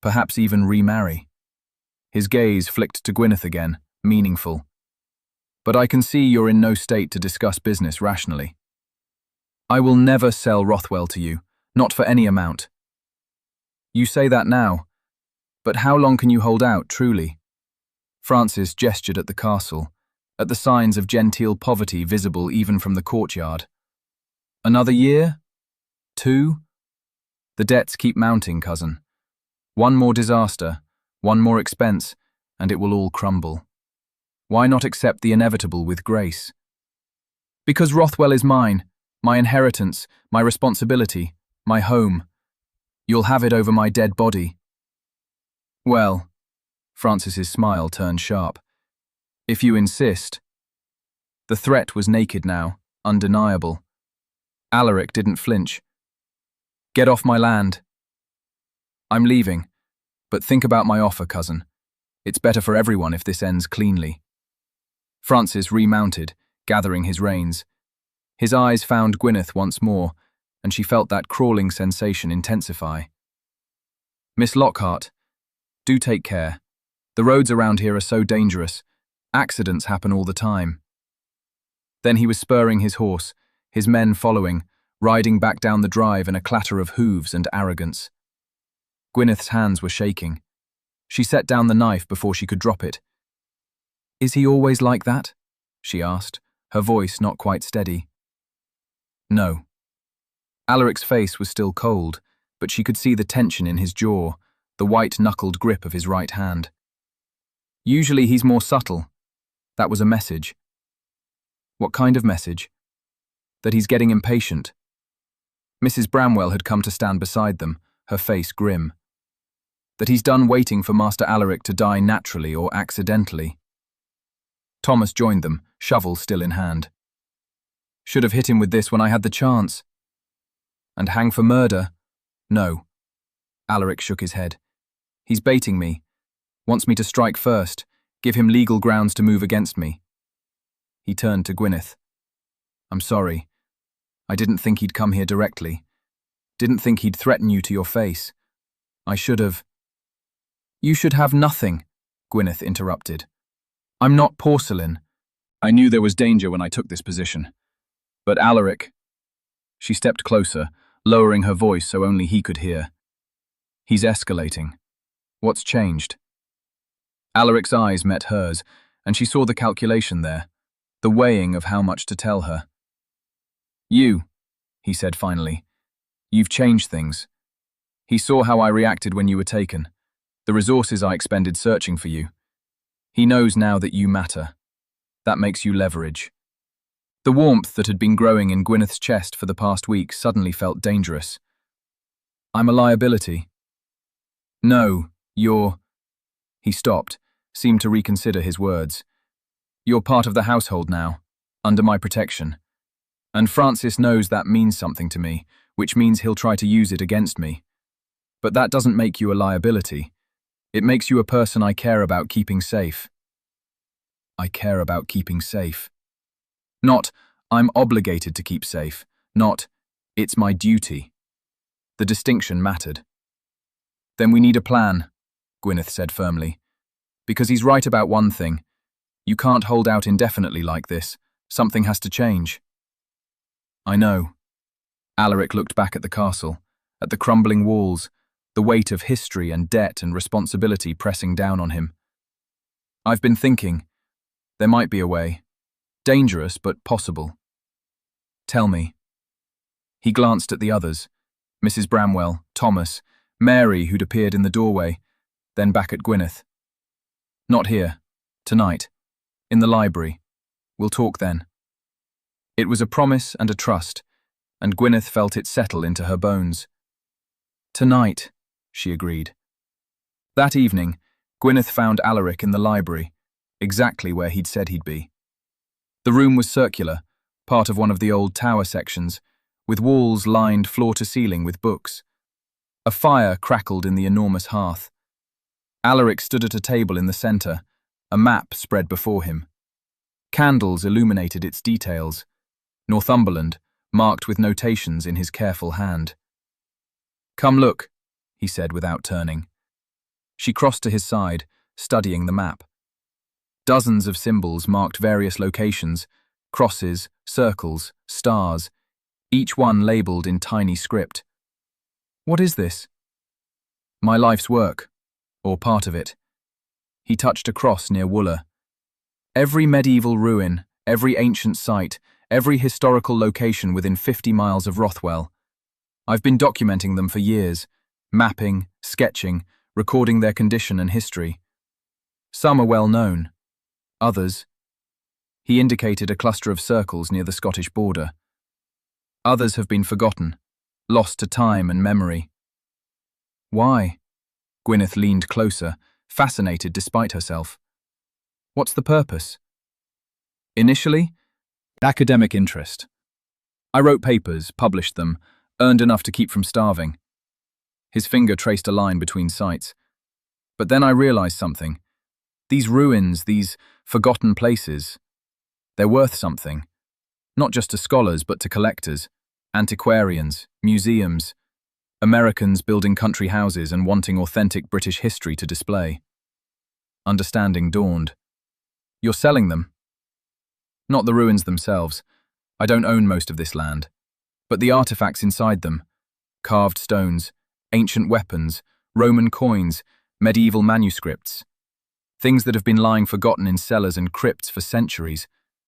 perhaps even remarry. His gaze flicked to Gwyneth again, meaningful. But I can see you're in no state to discuss business rationally. I will never sell Rothwell to you, not for any amount. You say that now, but how long can you hold out, truly? Francis gestured at the castle, at the signs of genteel poverty visible even from the courtyard. Another year? 2? The debts keep mounting, cousin. One more disaster, one more expense, and it will all crumble. Why not accept the inevitable with grace? Because Rothwell is mine, my inheritance, my responsibility, my home. You'll have it over my dead body. Well, Francis's smile turned sharp. If you insist. The threat was naked now, undeniable. Alaric didn't flinch. Get off my land. I'm leaving, but think about my offer, cousin. It's better for everyone if this ends cleanly. Francis remounted, gathering his reins. His eyes found Gwyneth once more, and she felt that crawling sensation intensify. Miss Lockhart, do take care. The roads around here are so dangerous. Accidents happen all the time. Then he was spurring his horse, his men following, riding back down the drive in a clatter of hooves and arrogance. Gwyneth's hands were shaking. She set down the knife before she could drop it. Is he always like that? She asked, her voice not quite steady. No. Alaric's face was still cold, but she could see the tension in his jaw, the white-knuckled grip of his right hand. Usually he's more subtle. That was a message. What kind of message? That he's getting impatient. Mrs. Bramwell had come to stand beside them, her face grim. that he's done waiting for Master Alaric to die naturally or accidentally. Thomas joined them, shovel still in hand. Should have hit him with this when I had the chance. And hang for murder? No. Alaric shook his head. He's baiting me. Wants me to strike first, give him legal grounds to move against me. He turned to Gwyneth. I'm sorry. I didn't think he'd come here directly. Didn't think he'd threaten you to your face. I should have. You should have nothing, Gwyneth interrupted. I'm not porcelain. I knew there was danger when I took this position. But Alaric. She stepped closer, lowering her voice so only he could hear. He's escalating. What's changed? Alaric's eyes met hers, and she saw the calculation there, the weighing of how much to tell her. You, he said finally. You've changed things. He saw how I reacted when you were taken, the resources I expended searching for you. He knows now that you matter. That makes you leverage. The warmth that had been growing in Gwyneth's chest for the past week suddenly felt dangerous. I'm a liability. No, you're... He stopped, seemed to reconsider his words. You're part of the household now, under my protection. And Francis knows that means something to me, which means he'll try to use it against me. But that doesn't make you a liability. It makes you a person I care about keeping safe. I care about keeping safe. Not, I'm obligated to keep safe. Not, it's my duty. The distinction mattered. Then we need a plan, Gwyneth said firmly. Because he's right about one thing. You can't hold out indefinitely like this. Something has to change. I know. Alaric looked back at the castle, at the crumbling walls, the weight of history and debt and responsibility pressing down on him. I've been thinking. There might be a way. Dangerous, but possible. Tell me. He glanced at the others, Mrs. Bramwell, Thomas, Mary, who'd appeared in the doorway, then back at Gwyneth. Not here. Tonight. In the library. We'll talk then. It was a promise and a trust, and Gwyneth felt it settle into her bones. Tonight, she agreed. That evening, Gwyneth found Alaric in the library, exactly where he'd said he'd be. The room was circular, part of one of the old tower sections, with walls lined floor to ceiling with books. A fire crackled in the enormous hearth. Alaric stood at a table in the centre, a map spread before him. Candles illuminated its details. Northumberland, marked with notations in his careful hand. Come look, he said without turning. She crossed to his side, studying the map. Dozens of symbols marked various locations, crosses, circles, stars, each one labelled in tiny script. What is this? My life's work, or part of it. He touched a cross near Wooler. Every medieval ruin, every ancient site, every historical location within 50 miles of Rothwell. I've been documenting them for years, mapping, sketching, recording their condition and history. Some are well known. Others. He indicated a cluster of circles near the Scottish border. Others have been forgotten, lost to time and memory. Why? Gwyneth leaned closer, fascinated despite herself. What's the purpose? Initially, academic interest. I wrote papers, published them, earned enough to keep from starving. His finger traced a line between sites. But then I realized something. These ruins, these forgotten places, they're worth something. Not just to scholars, but to collectors, antiquarians, museums, Americans building country houses and wanting authentic British history to display. Understanding dawned. You're selling them? Not the ruins themselves. I don't own most of this land. But the artifacts inside them. Carved stones, ancient weapons, Roman coins, medieval manuscripts. Things that have been lying forgotten in cellars and crypts for centuries.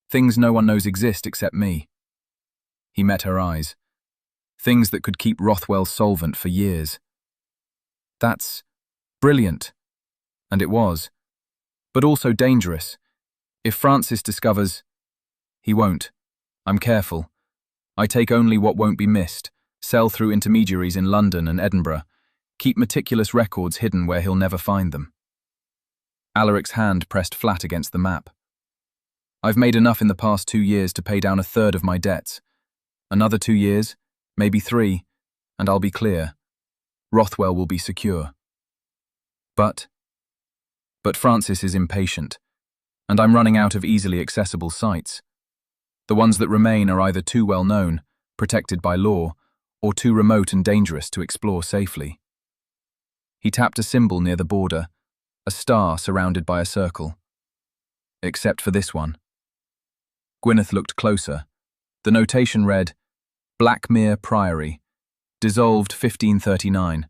Things no one knows exist except me. He met her eyes. Things that could keep Rothwell solvent for years. That's brilliant. And it was. But also dangerous. If Francis discovers... He won't. I'm careful. I take only what won't be missed, sell through intermediaries in London and Edinburgh, Keep meticulous records hidden where he'll never find them. Alaric's hand pressed flat against the map. I've made enough in the past 2 years to pay down a third of my debts. Another 2 years, maybe 3, and I'll be clear. Rothwell will be secure. But Francis is impatient, and I'm running out of easily accessible sites. The ones that remain are either too well known, protected by law, or too remote and dangerous to explore safely. He tapped a symbol near the border, a star surrounded by a circle. Except for this one. Gwyneth looked closer. The notation read, Blackmere Priory, dissolved 1539.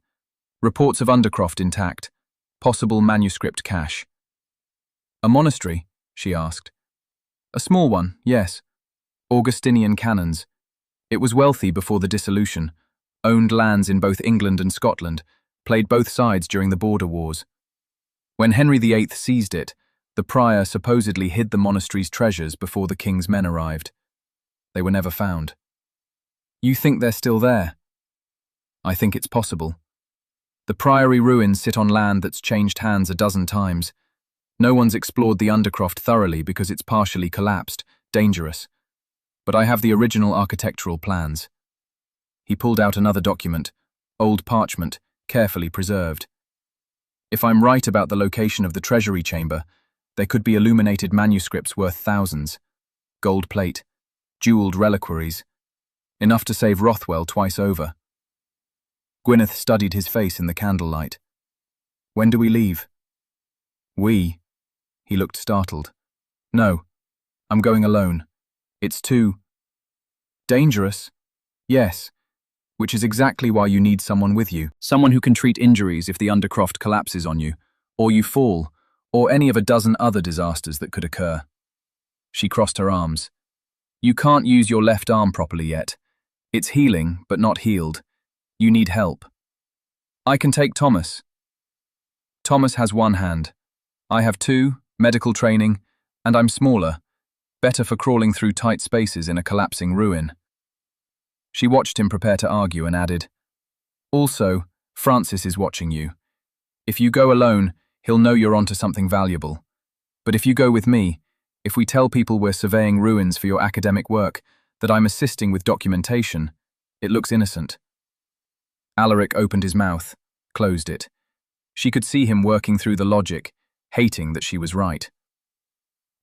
Reports of Undercroft intact. Possible manuscript cache. A monastery? She asked. A small one, yes. Augustinian canons. It was wealthy before the dissolution, owned lands in both England and Scotland, played both sides during the border wars. When Henry VIII seized it, the prior supposedly hid the monastery's treasures before the king's men arrived. They were never found. You think they're still there? I think it's possible. The priory ruins sit on land that's changed hands a dozen times. No one's explored the Undercroft thoroughly because it's partially collapsed, dangerous. But I have the original architectural plans. He pulled out another document, old parchment, carefully preserved. If I'm right about the location of the treasury chamber, there could be illuminated manuscripts worth thousands. Gold plate, jeweled reliquaries. Enough to save Rothwell twice over. Gwyneth studied his face in the candlelight. When do we leave? We? He looked startled. No, I'm going alone. It's too dangerous. Yes, which is exactly why you need someone with you. Someone who can treat injuries if the Undercroft collapses on you, or you fall, or any of a dozen other disasters that could occur. She crossed her arms. You can't use your left arm properly yet. It's healing, but not healed. You need help. I can take Thomas. Thomas has one hand. I have two, medical training, and I'm smaller, better for crawling through tight spaces in a collapsing ruin. She watched him prepare to argue and added, Also, Francis is watching you. If you go alone, he'll know you're onto something valuable. But if you go with me, if we tell people we're surveying ruins for your academic work, that I'm assisting with documentation, it looks innocent. Alaric opened his mouth, closed it. She could see him working through the logic, hating that she was right.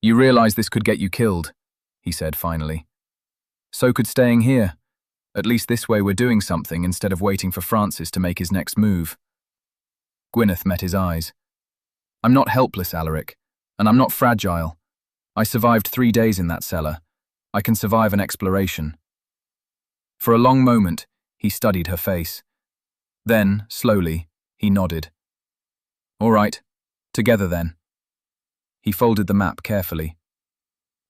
You realize this could get you killed, he said finally. So could staying here. At least this way we're doing something instead of waiting for Francis to make his next move. Gwyneth met his eyes. I'm not helpless, Alaric, and I'm not fragile. I survived 3 days in that cellar. I can survive an exploration. For a long moment, he studied her face. Then, slowly, he nodded. All right, together then. He folded the map carefully.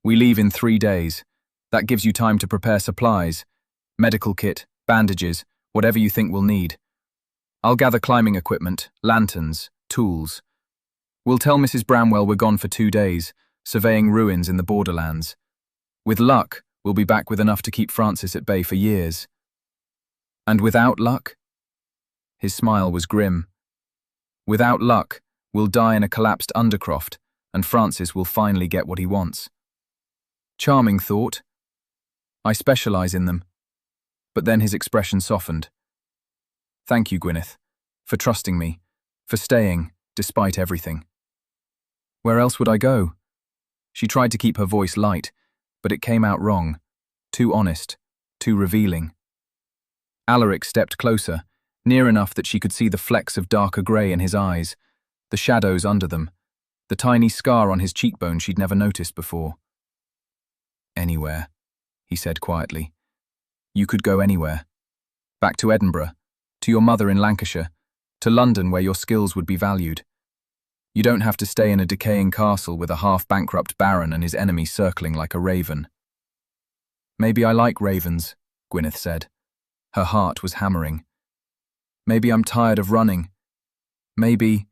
We leave in 3 days. That gives you time to prepare supplies, medical kit, bandages, whatever you think we'll need. I'll gather climbing equipment, lanterns, tools. We'll tell Mrs. Bramwell we're gone for 2 days, surveying ruins in the borderlands. With luck, we'll be back with enough to keep Francis at bay for years. And without luck? His smile was grim. Without luck, we'll die in a collapsed Undercroft, and Francis will finally get what he wants. Charming thought. I specialize in them. But then his expression softened. Thank you, Gwyneth, for trusting me, for staying, despite everything. Where else would I go? She tried to keep her voice light, but it came out wrong, too honest, too revealing. Alaric stepped closer, near enough that she could see the flecks of darker grey in his eyes, the shadows under them, the tiny scar on his cheekbone she'd never noticed before. Anywhere, he said quietly. You could go anywhere. Back to Edinburgh, to your mother in Lancashire, to London where your skills would be valued. You don't have to stay in a decaying castle with a half-bankrupt baron and his enemies circling like a raven. Maybe I like ravens, Gwyneth said. Her heart was hammering. Maybe I'm tired of running. Maybe...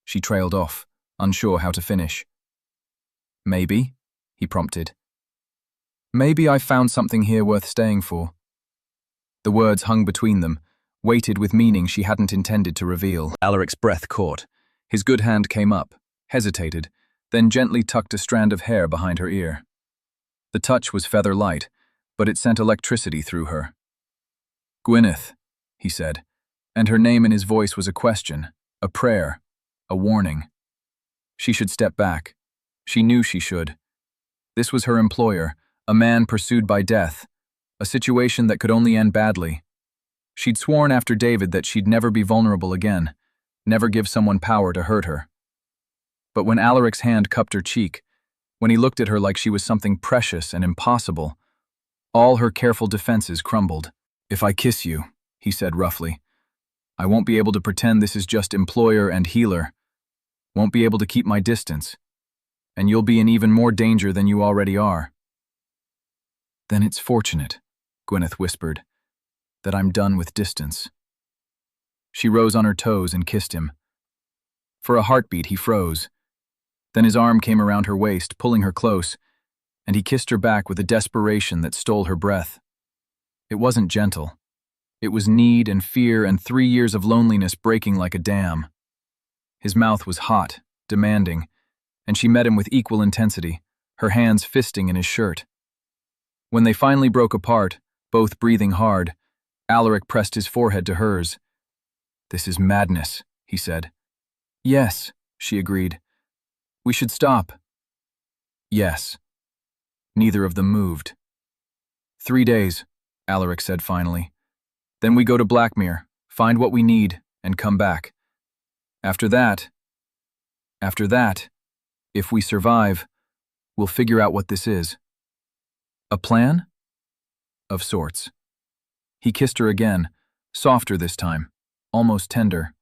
She trailed off, unsure how to finish. Maybe, he prompted. Maybe I found something here worth staying for. The words hung between them, weighted with meaning she hadn't intended to reveal. Alaric's breath caught. His good hand came up, hesitated, then gently tucked a strand of hair behind her ear. The touch was feather light, but it sent electricity through her. "Gwyneth," he said, and her name in his voice was a question, a prayer, a warning. She should step back. She knew she should. This was her employer, a man pursued by death, a situation that could only end badly. She'd sworn after David that she'd never be vulnerable again, never give someone power to hurt her. But when Alaric's hand cupped her cheek, when he looked at her like she was something precious and impossible, all her careful defenses crumbled. "If I kiss you," he said roughly, "I won't be able to pretend this is just employer and healer. Won't be able to keep my distance. And you'll be in even more danger than you already are." "Then it's fortunate," Gwyneth whispered, "that I'm done with distance." She rose on her toes and kissed him. For a heartbeat, he froze. Then his arm came around her waist, pulling her close, and he kissed her back with a desperation that stole her breath. It wasn't gentle. It was need and fear and 3 years of loneliness breaking like a dam. His mouth was hot, demanding, and she met him with equal intensity, her hands fisting in his shirt. When they finally broke apart, both breathing hard, Alaric pressed his forehead to hers. "This is madness," he said. "Yes," she agreed. "We should stop." "Yes." Neither of them moved. 3 days, Alaric said finally. "Then we go to Blackmere, find what we need, and come back. After that, if we survive, we'll figure out what this is." "A plan?" "Of sorts." He kissed her again, softer this time, almost tender.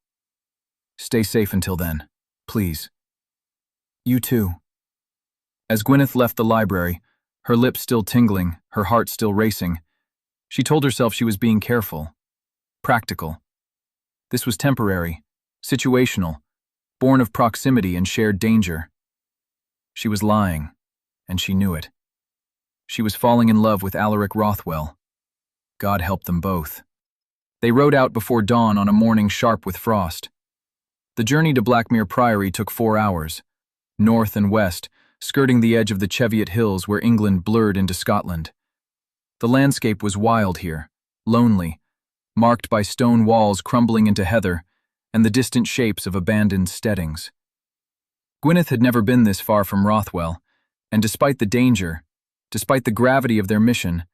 "Stay safe until then, please." "You too." As Gwyneth left the library, her lips still tingling, her heart still racing, she told herself she was being careful, practical. This was temporary, situational, born of proximity and shared danger. She was lying, and she knew it. She was falling in love with Alaric Rothwell. God help them both. They rode out before dawn on a morning sharp with frost. The journey to Blackmere Priory took 4 hours, north and west, skirting the edge of the Cheviot Hills where England blurred into Scotland. The landscape was wild here, lonely, marked by stone walls crumbling into heather and the distant shapes of abandoned steadings. Gwyneth had never been this far from Rothwell, and despite the danger, despite the gravity of their mission,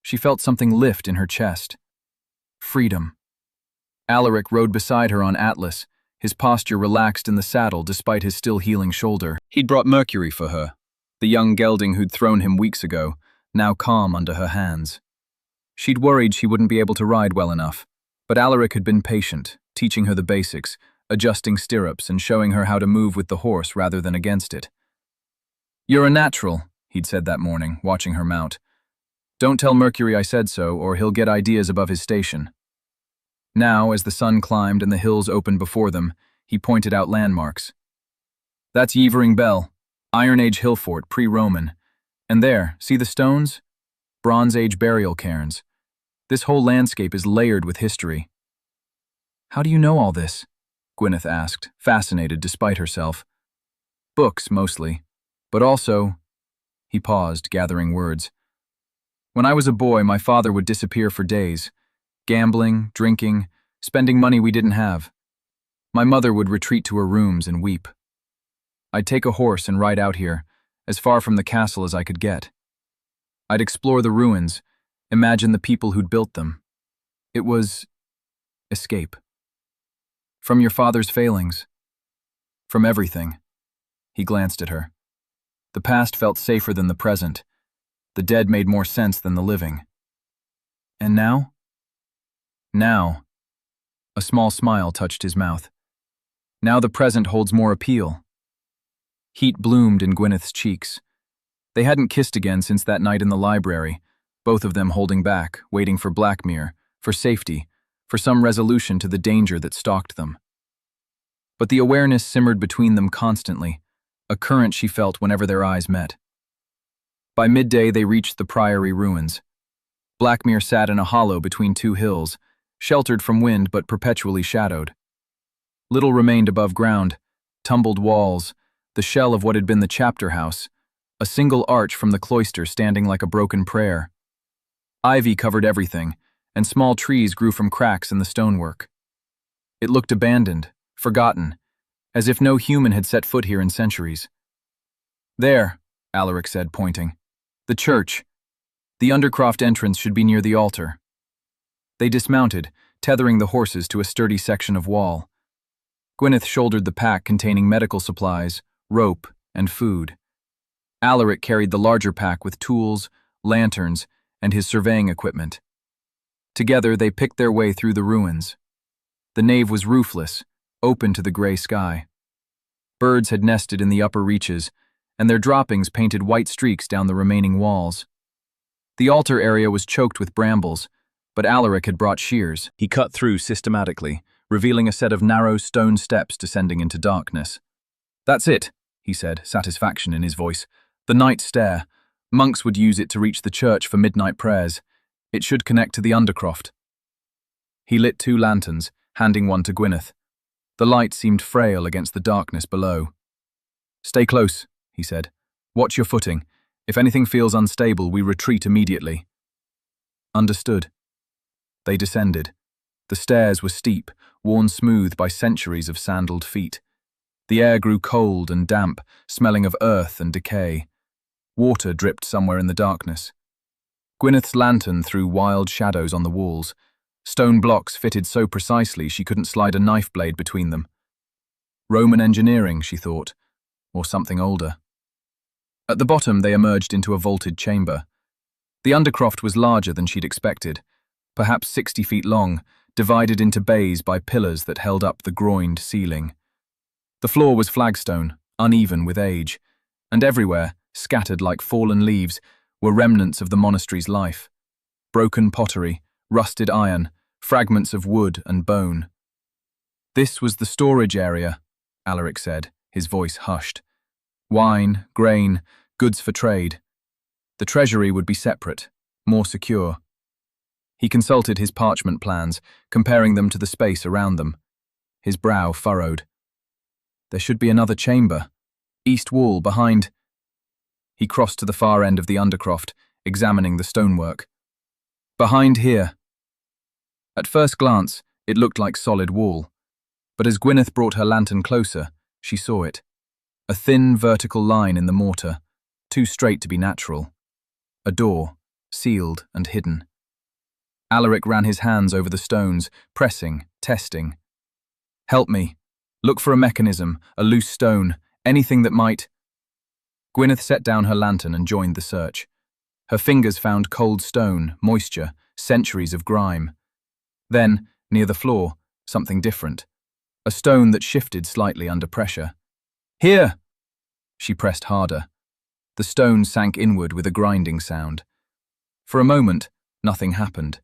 she felt something lift in her chest. Freedom. Alaric rode beside her on Atlas, his posture relaxed in the saddle despite his still healing shoulder. He'd brought Mercury for her, the young gelding who'd thrown him weeks ago, now calm under her hands. She'd worried she wouldn't be able to ride well enough, but Alaric had been patient, teaching her the basics, adjusting stirrups and showing her how to move with the horse rather than against it. "You're a natural," he'd said that morning, watching her mount. "Don't tell Mercury I said so, or he'll get ideas above his station." Now, as the sun climbed and the hills opened before them, he pointed out landmarks. "That's Yevering Bell, Iron Age hill fort, pre-Roman. And there, see the stones? Bronze Age burial cairns. This whole landscape is layered with history." "How do you know all this?" Gwyneth asked, fascinated despite herself. "Books, mostly. But also—" He paused, gathering words. "When I was a boy, my father would disappear for days. Gambling, drinking, spending money we didn't have. My mother would retreat to her rooms and weep. I'd take a horse and ride out here, as far from the castle as I could get. I'd explore the ruins, imagine the people who'd built them. It was escape. From your father's failings. From everything." He glanced at her. The past felt safer than the present. The dead made more sense than the living. "And now?" "Now." A small smile touched his mouth. "Now the present holds more appeal." Heat bloomed in Gwyneth's cheeks. They hadn't kissed again since that night in the library, both of them holding back, waiting for Blackmere, for safety, for some resolution to the danger that stalked them. But the awareness simmered between them constantly, a current she felt whenever their eyes met. By midday they reached the Priory ruins. Blackmere sat in a hollow between 2 hills, sheltered from wind but perpetually shadowed. Little remained above ground: tumbled walls, the shell of what had been the chapter house, a single arch from the cloister standing like a broken prayer. Ivy covered everything, and small trees grew from cracks in the stonework. It looked abandoned, forgotten, as if no human had set foot here in centuries. "There," Alaric said, pointing. "The church. The undercroft entrance should be near the altar." They dismounted, tethering the horses to a sturdy section of wall. Gwyneth shouldered the pack containing medical supplies, rope, and food. Alaric carried the larger pack with tools, lanterns, and his surveying equipment. Together they picked their way through the ruins. The nave was roofless, open to the gray sky. Birds had nested in the upper reaches, and their droppings painted white streaks down the remaining walls. The altar area was choked with brambles, but Alaric had brought shears. He cut through systematically, revealing a set of narrow stone steps descending into darkness. "That's it," he said, satisfaction in his voice. "The night stair. Monks would use it to reach the church for midnight prayers. It should connect to the undercroft." He lit 2 lanterns, handing one to Gwyneth. The light seemed frail against the darkness below. "Stay close," he said. "Watch your footing. If anything feels unstable, we retreat immediately." "Understood." They descended. The stairs were steep, worn smooth by centuries of sandaled feet. The air grew cold and damp, smelling of earth and decay. Water dripped somewhere in the darkness. Gwyneth's lantern threw wild shadows on the walls. Stone blocks fitted so precisely she couldn't slide a knife blade between them. Roman engineering, she thought, or something older. At the bottom they emerged into a vaulted chamber. The undercroft was larger than she'd expected, perhaps 60 feet long, divided into bays by pillars that held up the groined ceiling. The floor was flagstone, uneven with age, and everywhere, scattered like fallen leaves, were remnants of the monastery's life. Broken pottery, rusted iron, fragments of wood and bone. "This was the storage area," Alaric said, his voice hushed. "Wine, grain, goods for trade. The treasury would be separate, more secure." He consulted his parchment plans, comparing them to the space around them. His brow furrowed. "There should be another chamber. East wall, behind." He crossed to the far end of the undercroft, examining the stonework. "Behind here." At first glance, it looked like solid wall, but as Gwyneth brought her lantern closer, she saw it. A thin vertical line in the mortar, too straight to be natural. A door, sealed and hidden. Alaric ran his hands over the stones, pressing, testing. "Help me. Look for a mechanism, a loose stone, anything that might—" Gwyneth set down her lantern and joined the search. Her fingers found cold stone, moisture, centuries of grime. Then, near the floor, something different. A stone that shifted slightly under pressure. "Here!" She pressed harder. The stone sank inward with a grinding sound. For a moment, nothing happened.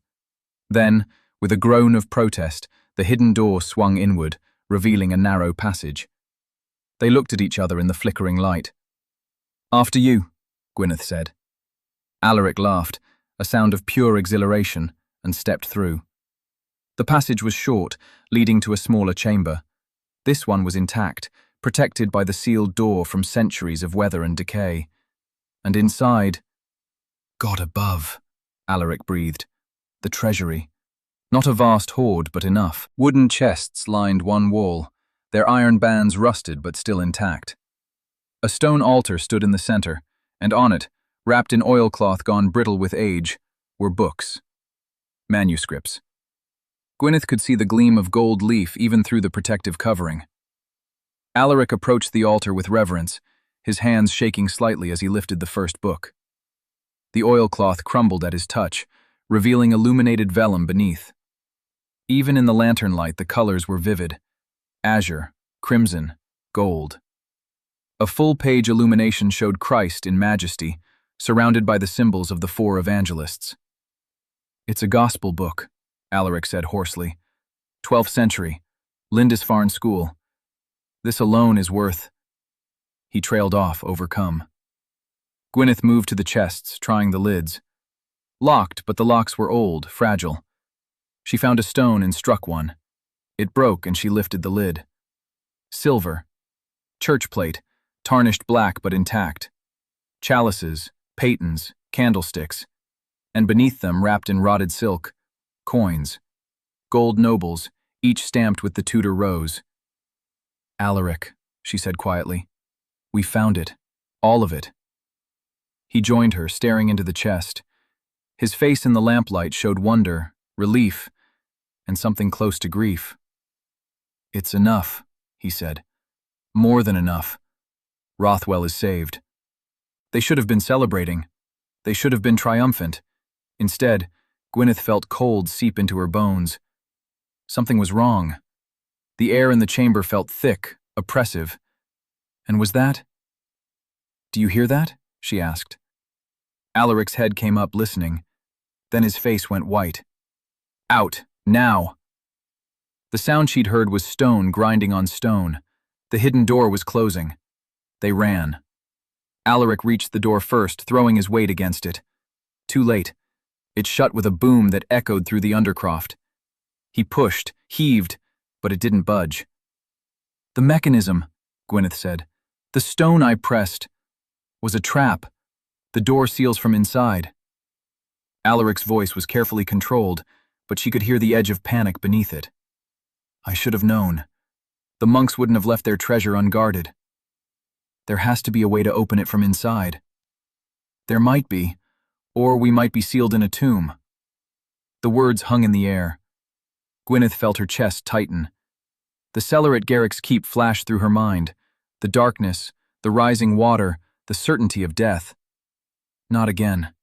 Then, with a groan of protest, the hidden door swung inward, revealing a narrow passage. They looked at each other in the flickering light. "After you," Gwyneth said. Alaric laughed, a sound of pure exhilaration, and stepped through. The passage was short, leading to a smaller chamber. This one was intact, protected by the sealed door from centuries of weather and decay. And inside— "God above," Alaric breathed. The treasury. Not a vast hoard, but enough. Wooden chests lined one wall, their iron bands rusted but still intact. A stone altar stood in the center, and on it, wrapped in oilcloth gone brittle with age, were books. Manuscripts. Gwyneth could see the gleam of gold leaf even through the protective covering. Alaric approached the altar with reverence, his hands shaking slightly as he lifted the first book. The oilcloth crumbled at his touch, revealing illuminated vellum beneath. Even in the lantern light, the colors were vivid: azure, crimson, gold. A full-page illumination showed Christ in majesty, surrounded by the symbols of the 4 evangelists. "It's a gospel book," Alaric said hoarsely. 12th century, Lindisfarne School. This alone is worth— He trailed off, overcome. Gwyneth moved to the chests, trying the lids. Locked, but the locks were old, fragile. She found a stone and struck one. It broke and she lifted the lid. Silver. Church plate, tarnished black but intact. Chalices, patens, candlesticks. And beneath them, wrapped in rotted silk, coins. Gold nobles, each stamped with the Tudor rose. "Alaric," she said quietly. "We found it. All of it." He joined her, staring into the chest. His face in the lamplight showed wonder, relief, and something close to grief. "It's enough," he said. "More than enough. Rothwell is saved." They should have been celebrating. They should have been triumphant. Instead, Gwyneth felt cold seep into her bones. Something was wrong. The air in the chamber felt thick, oppressive. And was that? "Do you hear that?" she asked. Alaric's head came up, listening. Then his face went white. "Out, now!" The sound she'd heard was stone grinding on stone. The hidden door was closing. They ran. Alaric reached the door first, throwing his weight against it. Too late. It shut with a boom that echoed through the undercroft. He pushed, heaved, but it didn't budge. "The mechanism," Gwyneth said. "The stone I pressed was a trap. The door seals from inside." Alaric's voice was carefully controlled, but she could hear the edge of panic beneath it. "I should have known. The monks wouldn't have left their treasure unguarded. There has to be a way to open it from inside. There might be, or we might be sealed in a tomb." The words hung in the air. Gwyneth felt her chest tighten. The cellar at Garrick's Keep flashed through her mind. The darkness, the rising water, the certainty of death. Not again.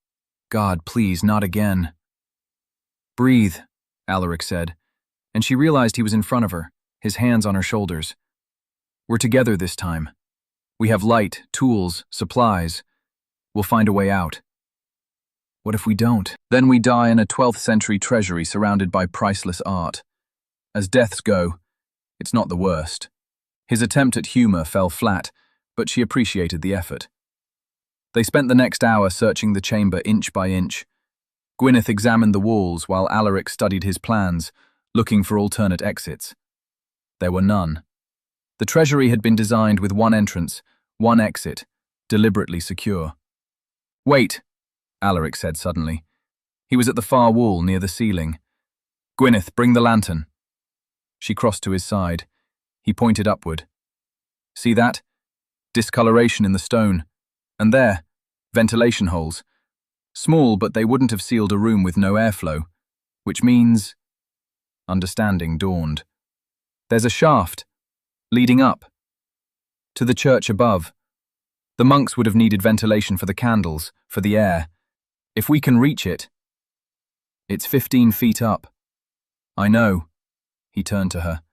God, please, not again. "Breathe," Alaric said, and she realized he was in front of her, his hands on her shoulders. "We're together this time. We have light, tools, supplies. We'll find a way out." "What if we don't? Then we die in a 12th century treasury surrounded by priceless art. As deaths go, it's not the worst." His attempt at humor fell flat, but she appreciated the effort. They spent the next hour searching the chamber inch by inch. Gwyneth examined the walls while Alaric studied his plans, looking for alternate exits. There were none. The treasury had been designed with one entrance, one exit, deliberately secure. "Wait," Alaric said suddenly. He was at the far wall near the ceiling. "Gwyneth, bring the lantern." She crossed to his side. He pointed upward. "See that? Discoloration in the stone. And there, ventilation holes. Small, but they wouldn't have sealed a room with no airflow. Which means..." Understanding dawned. "There's a shaft, leading up. To the church above. The monks would have needed ventilation for the candles, for the air. If we can reach it..." "It's 15 feet up." "I know." He turned to her.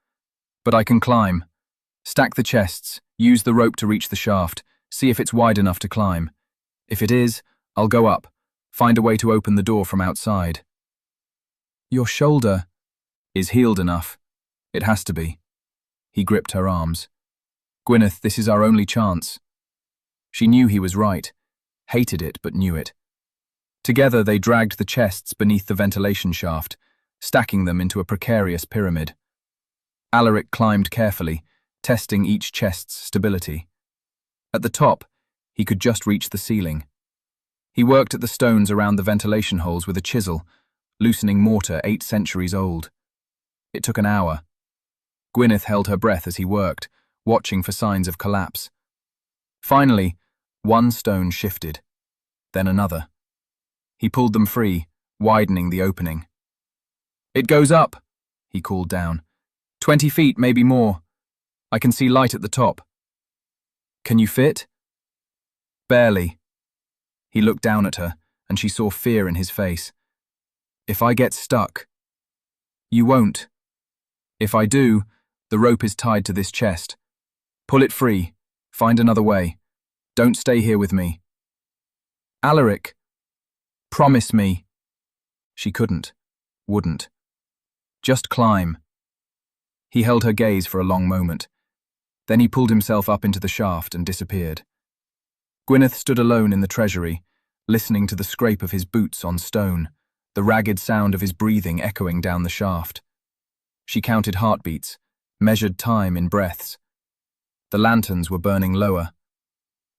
"But I can climb. Stack the chests, use the rope to reach the shaft, see if it's wide enough to climb. If it is, I'll go up, find a way to open the door from outside." "Your shoulder..." "Is healed enough. It has to be." He gripped her arms. "Gwyneth, this is our only chance." She knew he was right, hated it but knew it. Together they dragged the chests beneath the ventilation shaft, stacking them into a precarious pyramid. Alaric climbed carefully, testing each chest's stability. At the top, he could just reach the ceiling. He worked at the stones around the ventilation holes with a chisel, loosening mortar 8 centuries old. It took an hour. Gwyneth held her breath as he worked, watching for signs of collapse. Finally, one stone shifted, then another. He pulled them free, widening the opening. "It goes up," he called down. 20 feet, maybe more. I can see light at the top." "Can you fit?" "Barely." He looked down at her, and she saw fear in his face. "If I get stuck..." "You won't. If I do, the rope is tied to this chest. Pull it free. Find another way. Don't stay here with me." "Alaric, promise me." She couldn't, wouldn't. "Just climb." He held her gaze for a long moment. Then he pulled himself up into the shaft and disappeared. Gwyneth stood alone in the treasury, listening to the scrape of his boots on stone, the ragged sound of his breathing echoing down the shaft. She counted heartbeats, measured time in breaths. The lanterns were burning lower.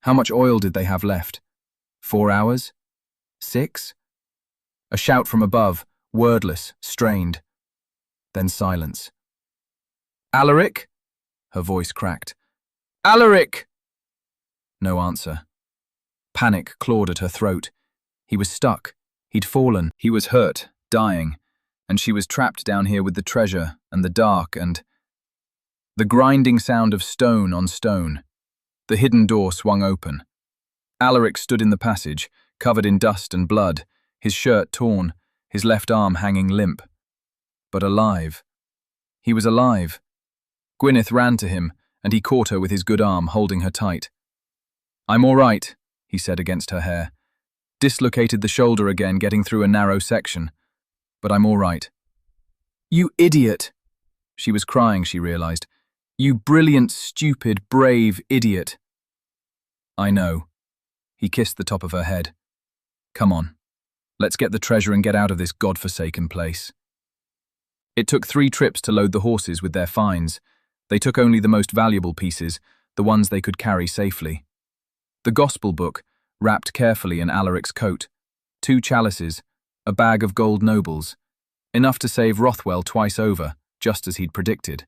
How much oil did they have left? 4 hours? 6? A shout from above, wordless, strained. Then silence. "Alaric?" Her voice cracked. "Alaric!" No answer. Panic clawed at her throat. He was stuck. He'd fallen. He was hurt, dying, and she was trapped down here with the treasure and the dark and the grinding sound of stone on stone. The hidden door swung open. Alaric stood in the passage, covered in dust and blood, his shirt torn, his left arm hanging limp. But alive. He was alive. Gwyneth ran to him, and he caught her with his good arm, holding her tight. "I'm all right," he said against her hair. "Dislocated the shoulder again, getting through a narrow section. But I'm all right." "You idiot!" She was crying, she realized. "You brilliant, stupid, brave idiot." "I know." He kissed the top of her head. "Come on. Let's get the treasure and get out of this godforsaken place." It took 3 trips to load the horses with their finds. They took only the most valuable pieces, the ones they could carry safely. The gospel book, wrapped carefully in Alaric's coat, 2 chalices, a bag of gold nobles, enough to save Rothwell twice over, just as he'd predicted.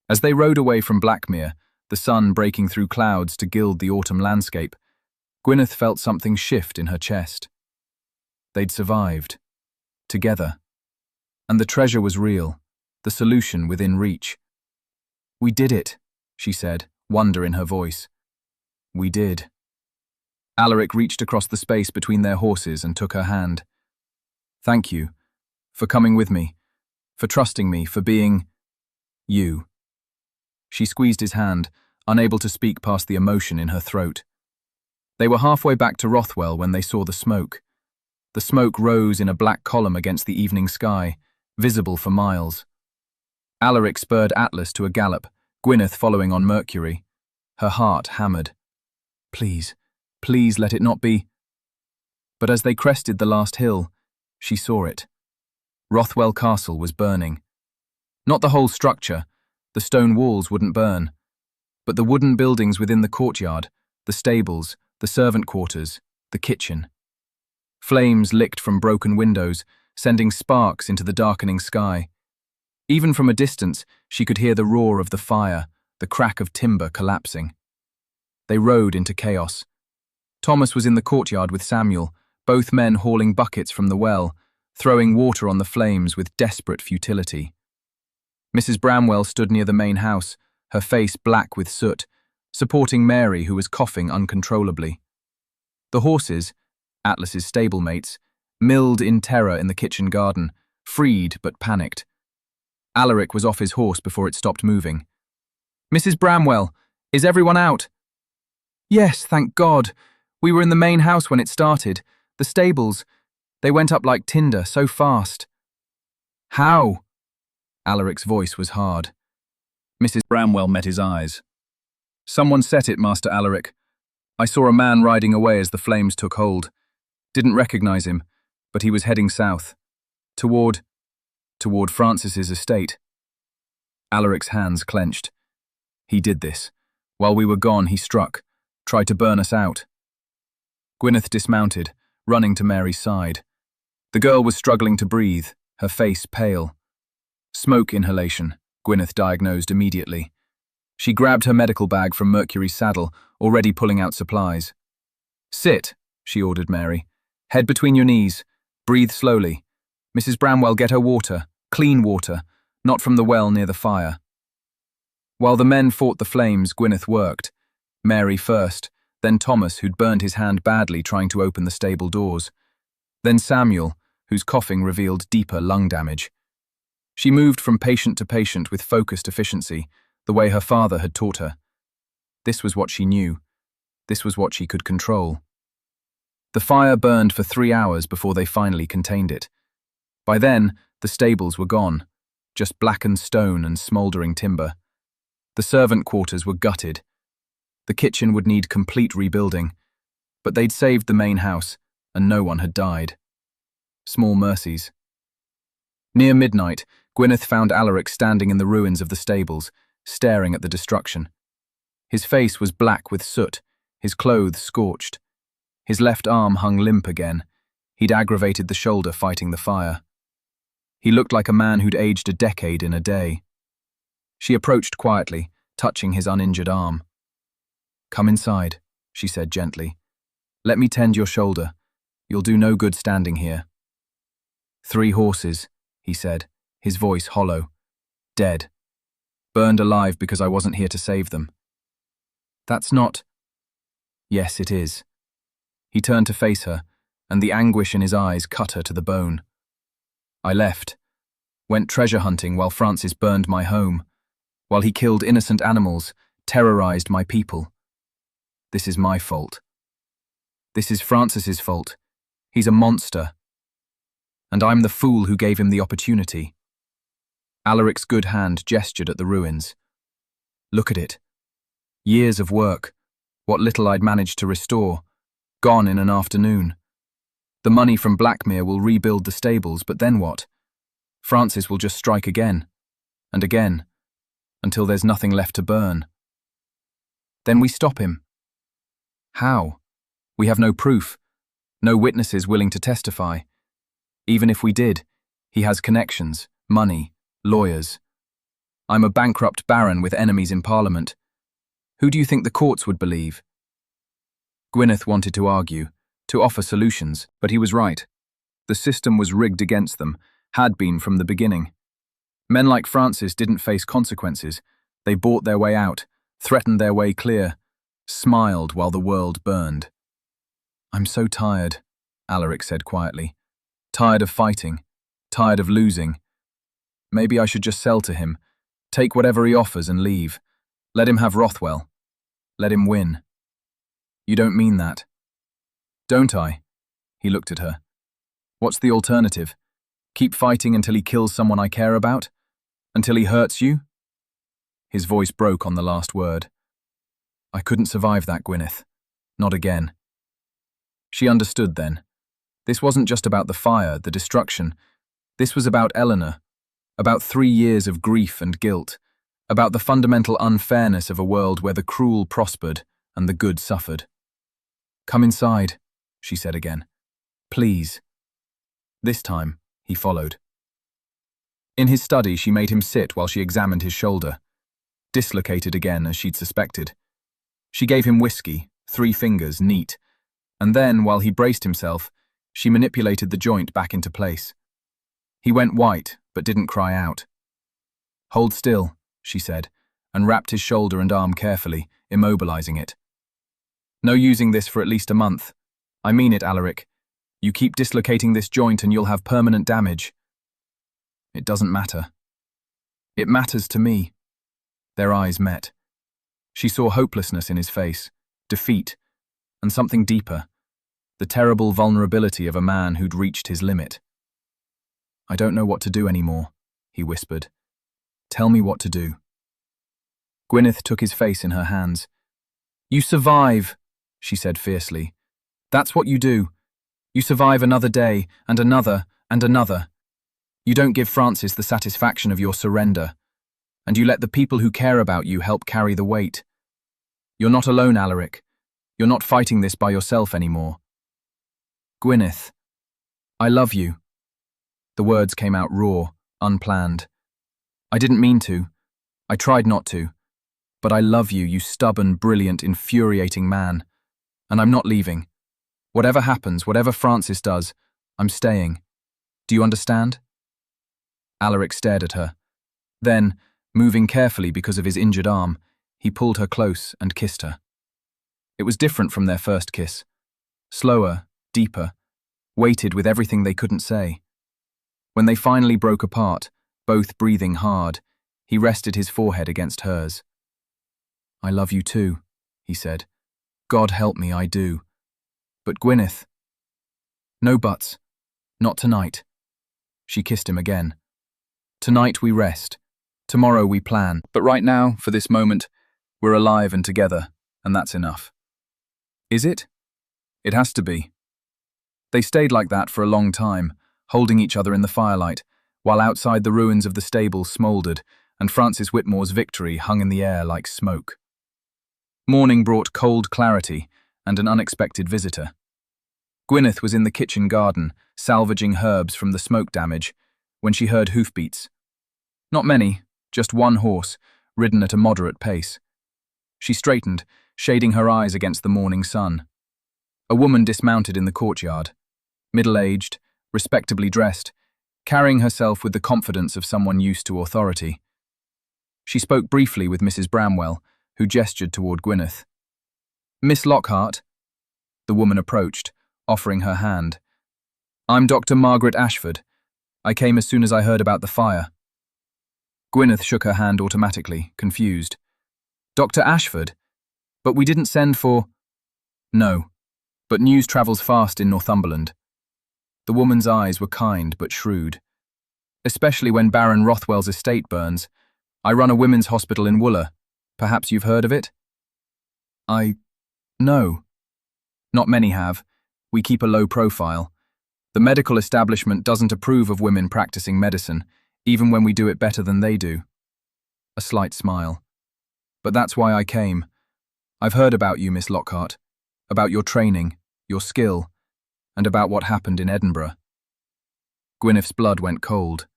As they rode away from Blackmere, the sun breaking through clouds to gild the autumn landscape, Gwyneth felt something shift in her chest. They'd survived. Together. And the treasure was real, the solution within reach. "We did it," she said, wonder in her voice. "We did." Alaric reached across the space between their horses and took her hand. "Thank you. For coming with me. For trusting me. For being... you." She squeezed his hand, unable to speak past the emotion in her throat. They were halfway back to Rothwell when they saw the smoke. The smoke rose in a black column against the evening sky, visible for miles. Alaric spurred Atlas to a gallop, Gwyneth following on Mercury. Her heart hammered. Please, please let it not be. But as they crested the last hill, she saw it. Rothwell Castle was burning. Not the whole structure, the stone walls wouldn't burn, but the wooden buildings within the courtyard, the stables, the servant quarters, the kitchen. Flames licked from broken windows, sending sparks into the darkening sky. Even from a distance, she could hear the roar of the fire, the crack of timber collapsing. They rode into chaos. Thomas was in the courtyard with Samuel, both men hauling buckets from the well, throwing water on the flames with desperate futility. Mrs. Bramwell stood near the main house, her face black with soot, supporting Mary, who was coughing uncontrollably. The horses, Atlas's stablemates, milled in terror in the kitchen garden, freed but panicked. Alaric was off his horse before it stopped moving. "Mrs. Bramwell, is everyone out?" "Yes, thank God. We were in the main house when it started. The stables. They went up like tinder, so fast." "How?" Alaric's voice was hard. Mrs. Bramwell met his eyes. "Someone set it, Master Alaric. I saw a man riding away as the flames took hold. Didn't recognize him, but he was heading south. Toward Francis's estate." Alaric's hands clenched. "He did this. While we were gone, he struck, tried to burn us out." Gwyneth dismounted, running to Mary's side. The girl was struggling to breathe, her face pale. Smoke inhalation, Gwyneth diagnosed immediately. She grabbed her medical bag from Mercury's saddle, already pulling out supplies. "Sit," she ordered Mary. "Head between your knees. Breathe slowly. Mrs. Bramwell, get her water, clean water, not from the well near the fire." While the men fought the flames, Gwyneth worked. Mary first, then Thomas, who'd burned his hand badly trying to open the stable doors. Then Samuel, whose coughing revealed deeper lung damage. She moved from patient to patient with focused efficiency, the way her father had taught her. This was what she knew. This was what she could control. The fire burned for 3 hours before they finally contained it. By then, the stables were gone, just blackened stone and smouldering timber. The servant quarters were gutted. The kitchen would need complete rebuilding, but they'd saved the main house, and no one had died. Small mercies. Near midnight, Gwyneth found Alaric standing in the ruins of the stables, staring at the destruction. His face was black with soot, his clothes scorched. His left arm hung limp again. He'd aggravated the shoulder fighting the fire. He looked like a man who'd aged a decade in a day. She approached quietly, touching his uninjured arm. "Come inside," she said gently. "Let me tend your shoulder. You'll do no good standing here." "3 horses," he said, his voice hollow. "Dead. Burned alive because I wasn't here to save them." "That's not—" "Yes, it is." He turned to face her, and the anguish in his eyes cut her to the bone. "I left. Went treasure hunting while Francis burned my home. While he killed innocent animals, terrorized my people. This is my fault. This is Francis's fault. He's a monster. And I'm the fool who gave him the opportunity." Alaric's good hand gestured at the ruins. "Look at it. Years of work, what little I'd managed to restore, gone in an afternoon. The money from Blackmere will rebuild the stables, but then what? Francis will just strike again, and again, until there's nothing left to burn. Then we stop him. How? We have no proof, no witnesses willing to testify. Even if we did, he has connections, money, lawyers. I'm a bankrupt baron with enemies in Parliament. Who do you think the courts would believe?" Gwyneth wanted to argue, to offer solutions, but he was right. The system was rigged against them, had been from the beginning. Men like Francis didn't face consequences. They bought their way out, threatened their way clear, smiled while the world burned. "I'm so tired," Alaric said quietly. "Tired of fighting, tired of losing. Maybe I should just sell to him, take whatever he offers and leave. Let him have Rothwell. Let him win." "You don't mean that." "Don't I?" He looked at her. "What's the alternative? Keep fighting until he kills someone I care about? Until he hurts you?" His voice broke on the last word. "I couldn't survive that, Gwyneth. Not again." She understood then. This wasn't just about the fire, the destruction. This was about Eleanor, about 3 years of grief and guilt, about the fundamental unfairness of a world where the cruel prospered and the good suffered. "Come inside," she said again. "Please." This time, he followed. In his study, she made him sit while she examined his shoulder. Dislocated again, as she'd suspected. She gave him whiskey, 3 fingers, neat, and then, while he braced himself, she manipulated the joint back into place. He went white, but didn't cry out. "Hold still," she said, and wrapped his shoulder and arm carefully, immobilizing it. "No using this for at least a month. I mean it, Alaric. You keep dislocating this joint and you'll have permanent damage." "It doesn't matter." "It matters to me." Their eyes met. She saw hopelessness in his face, defeat, and something deeper, the terrible vulnerability of a man who'd reached his limit. "I don't know what to do anymore," he whispered. "Tell me what to do." Gwyneth took his face in her hands. "You survive," she said fiercely. "That's what you do. You survive another day, and another, and another. You don't give Francis the satisfaction of your surrender, and you let the people who care about you help carry the weight. You're not alone, Alaric. You're not fighting this by yourself anymore." "Gwyneth, I love you." The words came out raw, unplanned. "I didn't mean to. I tried not to. But I love you, you stubborn, brilliant, infuriating man. And I'm not leaving. Whatever happens, whatever Francis does, I'm staying. Do you understand?" Alaric stared at her. Then, moving carefully because of his injured arm, he pulled her close and kissed her. It was different from their first kiss. Slower, deeper, weighted with everything they couldn't say. When they finally broke apart, both breathing hard, he rested his forehead against hers. "I love you too," he said. "God help me, I do. But Gwyneth—" "No buts. Not tonight." She kissed him again. "Tonight we rest. Tomorrow we plan. But right now, for this moment, we're alive and together, and that's enough." "Is it?" "It has to be." They stayed like that for a long time, holding each other in the firelight, while outside the ruins of the stable smouldered, and Francis Whitmore's victory hung in the air like smoke. Morning brought cold clarity and an unexpected visitor. Gwyneth was in the kitchen garden, salvaging herbs from the smoke damage, when she heard hoofbeats. Not many, just one horse, ridden at a moderate pace. She straightened, shading her eyes against the morning sun. A woman dismounted in the courtyard, middle-aged, respectably dressed, carrying herself with the confidence of someone used to authority. She spoke briefly with Mrs. Bramwell, who gestured toward Gwyneth. "Miss Lockhart." The woman approached, offering her hand. "I'm Dr. Margaret Ashford. I came as soon as I heard about the fire." Gwyneth shook her hand automatically, confused. "Dr. Ashford? But we didn't send for—" "No, but news travels fast in Northumberland." The woman's eyes were kind but shrewd. "Especially when Baron Rothwell's estate burns. I run a women's hospital in Wooler. Perhaps you've heard of it?" No. Not many have. We keep a low profile. The medical establishment doesn't approve of women practicing medicine, even when we do it better than they do." A slight smile. "But that's why I came. I've heard about you, Miss Lockhart, about your training, your skill, and about what happened in Edinburgh." Gwyneth's blood went cold.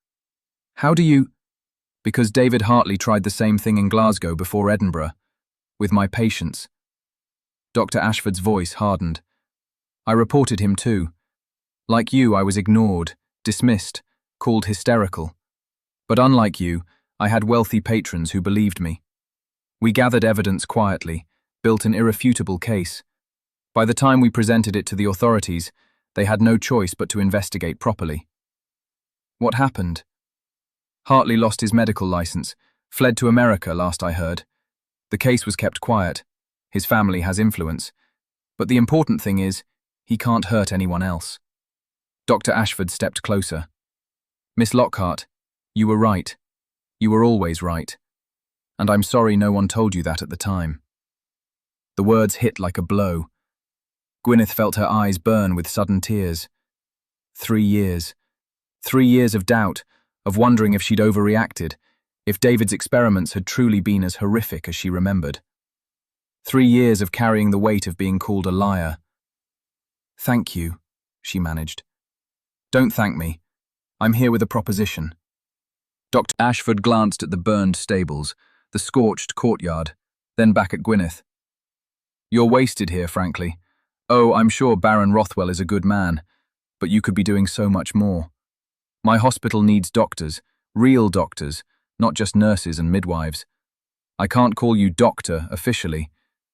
"How do you—" "Because David Hartley tried the same thing in Glasgow before Edinburgh, with my patients." Dr. Ashford's voice hardened. "I reported him too. Like you, I was ignored, dismissed, called hysterical. But unlike you, I had wealthy patrons who believed me. We gathered evidence quietly, built an irrefutable case. By the time we presented it to the authorities, they had no choice but to investigate properly." "What happened?" "Hartley lost his medical license, fled to America, last I heard. The case was kept quiet. His family has influence. But the important thing is, he can't hurt anyone else." Dr. Ashford stepped closer. "Miss Lockhart, you were right. You were always right. And I'm sorry no one told you that at the time." The words hit like a blow. Gwyneth felt her eyes burn with sudden tears. 3 years. 3 years of doubt, of wondering if she'd overreacted, if David's experiments had truly been as horrific as she remembered. 3 years of carrying the weight of being called a liar. "Thank you," she managed. "Don't thank me. I'm here with a proposition." Dr. Ashford glanced at the burned stables, the scorched courtyard, then back at Gwyneth. "You're wasted here, frankly. Oh, I'm sure Baron Rothwell is a good man, but you could be doing so much more. My hospital needs doctors, real doctors, not just nurses and midwives. I can't call you doctor officially,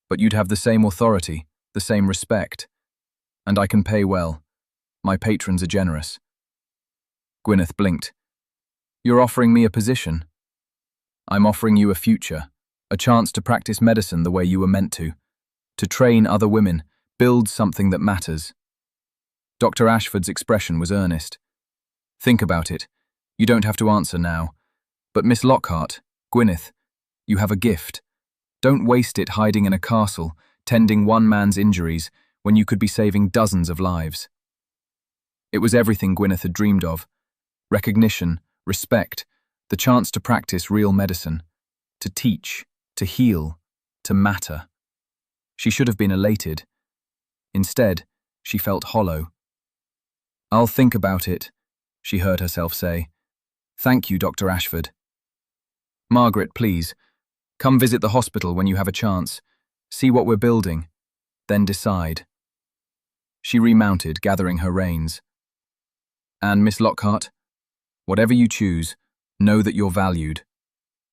but you'd have the same authority, the same respect. And I can pay well. My patrons are generous." Gwyneth blinked. "You're offering me a position?" "I'm offering you a future, a chance to practice medicine the way you were meant to train other women, build something that matters." Dr. Ashford's expression was earnest. "Think about it. You don't have to answer now. But Miss Lockhart, Gwyneth, you have a gift. Don't waste it hiding in a castle, tending one man's injuries, when you could be saving dozens of lives." It was everything Gwyneth had dreamed of. Recognition, respect, the chance to practice real medicine, to teach, to heal, to matter. She should have been elated. Instead, she felt hollow. "I'll think about it," she heard herself say. "Thank you, Dr. Ashford." "Margaret, please, come visit the hospital when you have a chance. See what we're building. Then decide." She remounted, gathering her reins. "And Miss Lockhart, whatever you choose, know that you're valued.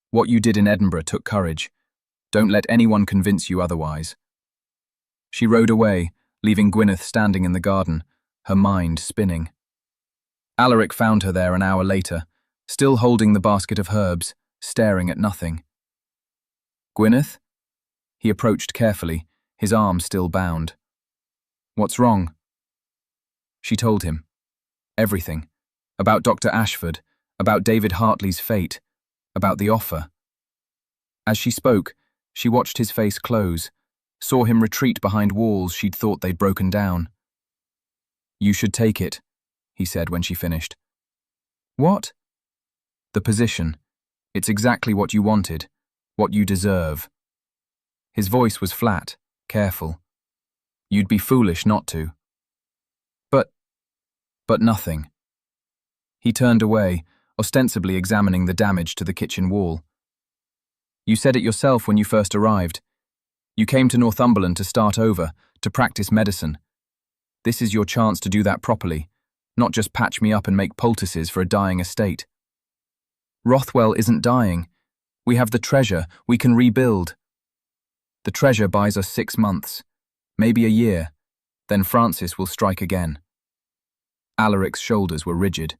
What you did in Edinburgh took courage. Don't let anyone convince you otherwise." She rode away, leaving Gwyneth standing in the garden, her mind spinning. Alaric found her there an hour later, still holding the basket of herbs, staring at nothing. "Gwyneth?" He approached carefully, his arm still bound. "What's wrong?" She told him. Everything. About Dr. Ashford, about David Hartley's fate, about the offer. As she spoke, she watched his face close, saw him retreat behind walls she'd thought they'd broken down. "You should take it," he said when she finished. What? The position. It's exactly what you wanted, what you deserve. His voice was flat, careful. You'd be foolish not to. But nothing. He turned away, ostensibly examining the damage to the kitchen wall. You said it yourself when you first arrived. You came to Northumberland to start over, to practice medicine. This is your chance to do that properly, not just patch me up and make poultices for a dying estate. Rothwell isn't dying. We have the treasure, we can rebuild. The treasure buys us 6 months, maybe a year, then Francis will strike again. Alaric's shoulders were rigid.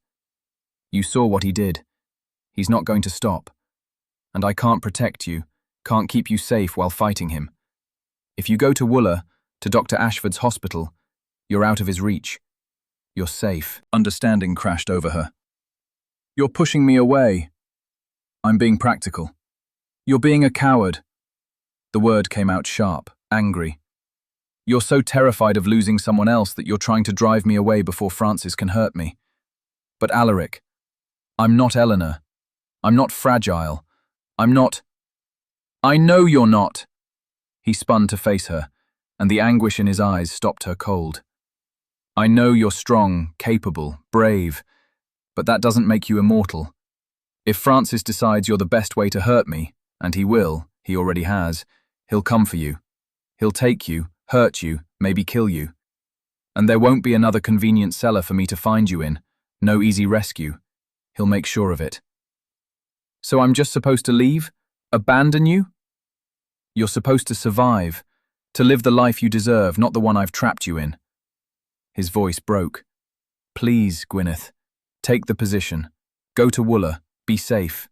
You saw what he did. He's not going to stop. And I can't protect you, can't keep you safe while fighting him. If you go to Wooler, to Dr. Ashford's hospital, you're out of his reach. You're safe. Understanding crashed over her. You're pushing me away. I'm being practical. You're being a coward. The word came out sharp, angry. You're so terrified of losing someone else that you're trying to drive me away before Francis can hurt me. But Alaric, I'm not Eleanor. I'm not fragile. I'm not... I know you're not. He spun to face her, and the anguish in his eyes stopped her cold. I know you're strong, capable, brave, but that doesn't make you immortal. If Francis decides you're the best way to hurt me, and he will, he already has, he'll come for you. He'll take you, hurt you, maybe kill you. And there won't be another convenient cellar for me to find you in, no easy rescue. He'll make sure of it. So I'm just supposed to leave? Abandon you? You're supposed to survive, to live the life you deserve, not the one I've trapped you in. His voice broke. Please, Gwyneth, take the position. Go to Wooler, be safe.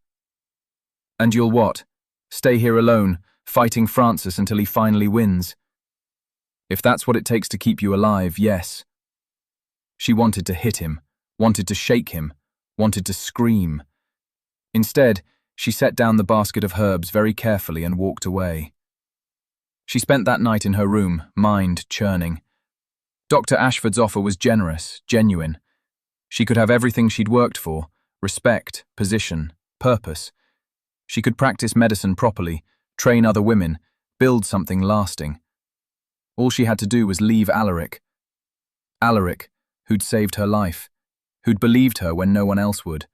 And you'll what? Stay here alone, fighting Francis until he finally wins? If that's what it takes to keep you alive, yes. She wanted to hit him, wanted to shake him, wanted to scream. Instead, she set down the basket of herbs very carefully and walked away. She spent that night in her room, mind churning. Dr. Ashford's offer was generous, genuine. She could have everything she'd worked for, respect, position, purpose. She could practice medicine properly, train other women, build something lasting. All she had to do was leave Alaric. Alaric, who'd saved her life, who'd believed her when no one else would,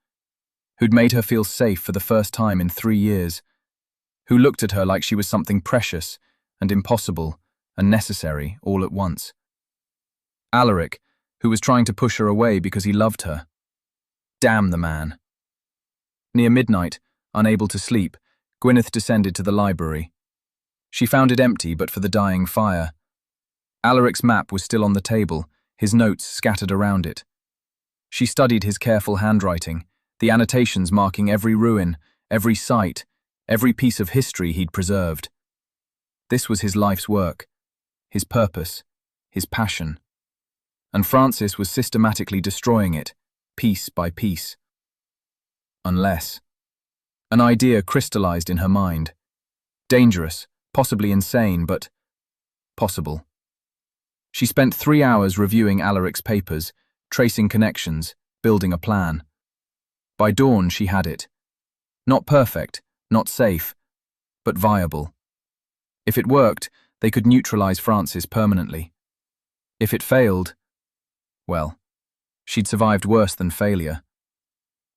who'd made her feel safe for the first time in 3 years, who looked at her like she was something precious and impossible and necessary all at once. Alaric, who was trying to push her away because he loved her. Damn the man. Near midnight, unable to sleep, Gwyneth descended to the library. She found it empty but for the dying fire. Alaric's map was still on the table, his notes scattered around it. She studied his careful handwriting, the annotations marking every ruin, every site, every piece of history he'd preserved. This was his life's work, his purpose, his passion. And Francis was systematically destroying it, piece by piece. Unless... An idea crystallized in her mind. Dangerous, possibly insane, but possible. She spent 3 hours reviewing Alaric's papers, tracing connections, building a plan. By dawn, she had it. Not perfect, not safe, but viable. If it worked, they could neutralize Francis permanently. If it failed, well, she'd survived worse than failure.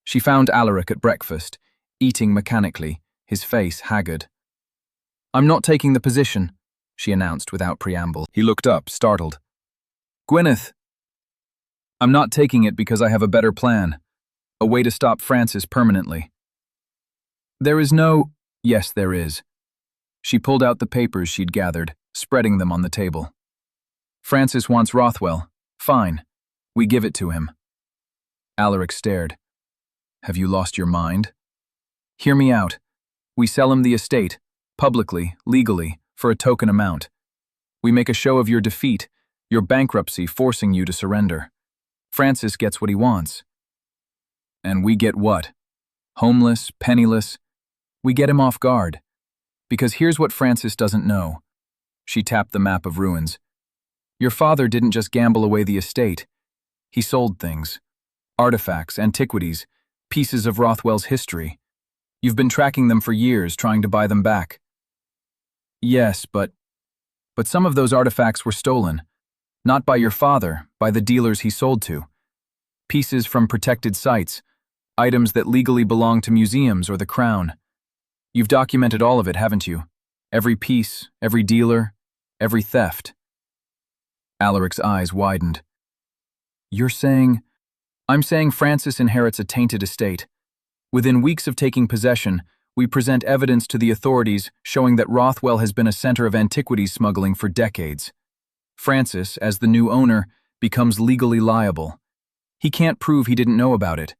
She found Alaric at breakfast, eating mechanically, his face haggard. I'm not taking the position, she announced without preamble. He looked up, startled. Gwyneth! I'm not taking it because I have a better plan, a way to stop Francis permanently. There is no... Yes, there is. She pulled out the papers she'd gathered, spreading them on the table. Francis wants Rothwell. Fine. We give it to him. Alaric stared. Have you lost your mind? Hear me out. We sell him the estate, publicly, legally, for a token amount. We make a show of your defeat, your bankruptcy forcing you to surrender. Francis gets what he wants. And we get what? Homeless, penniless. We get him off guard. Because here's what Francis doesn't know. She tapped the map of ruins. Your father didn't just gamble away the estate. He sold things. Artifacts, antiquities, pieces of Rothwell's history. You've been tracking them for years, trying to buy them back. Yes, but some of those artifacts were stolen. Not by your father, by the dealers he sold to. Pieces from protected sites, items that legally belong to museums or the crown. You've documented all of it, haven't you? Every piece, every dealer, every theft. Alaric's eyes widened. You're saying... I'm saying Francis inherits a tainted estate. Within weeks of taking possession, we present evidence to the authorities showing that Rothwell has been a center of antiquities smuggling for decades. Francis, as the new owner, becomes legally liable. He can't prove he didn't know about it.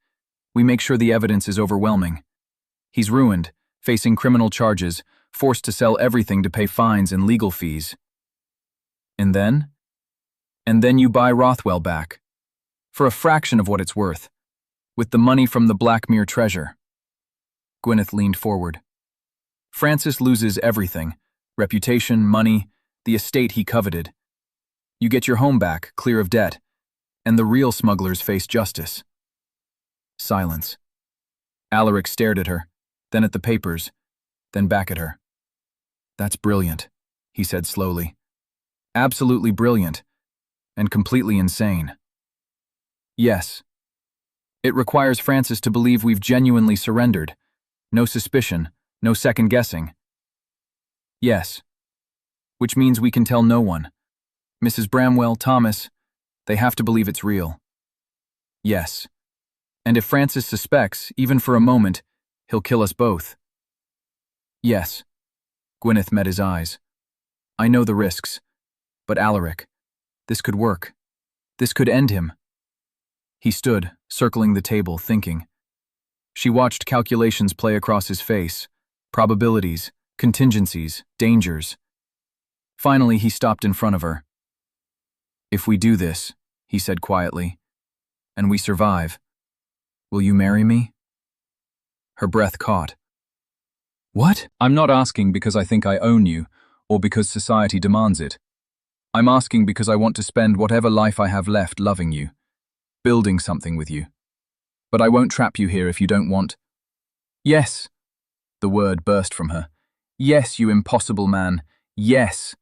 We make sure the evidence is overwhelming. He's ruined, facing criminal charges, forced to sell everything to pay fines and legal fees. And then? And then you buy Rothwell back. For a fraction of what it's worth. With the money from the Blackmere treasure. Gwyneth leaned forward. Francis loses everything. Reputation, money, the estate he coveted. You get your home back, clear of debt. And the real smugglers face justice. Silence. Alaric stared at her, then at the papers, then back at her. That's brilliant, he said slowly. Absolutely brilliant. And completely insane. Yes. It requires Francis to believe we've genuinely surrendered. No suspicion, no second guessing. Yes. Which means we can tell no one. Mrs. Bramwell, Thomas, they have to believe it's real. Yes. And if Francis suspects, even for a moment, he'll kill us both. Yes. Gwyneth met his eyes. I know the risks. But Alaric, this could work. This could end him. He stood, circling the table, thinking. She watched calculations play across his face, probabilities, contingencies, dangers. Finally, he stopped in front of her. If we do this, he said quietly, and we survive, will you marry me? Her breath caught. What? I'm not asking because I think I own you, or because society demands it. I'm asking because I want to spend whatever life I have left loving you. Building something with you. But I won't trap you here if you don't want. Yes. The word burst from her. Yes, you impossible man. Yes.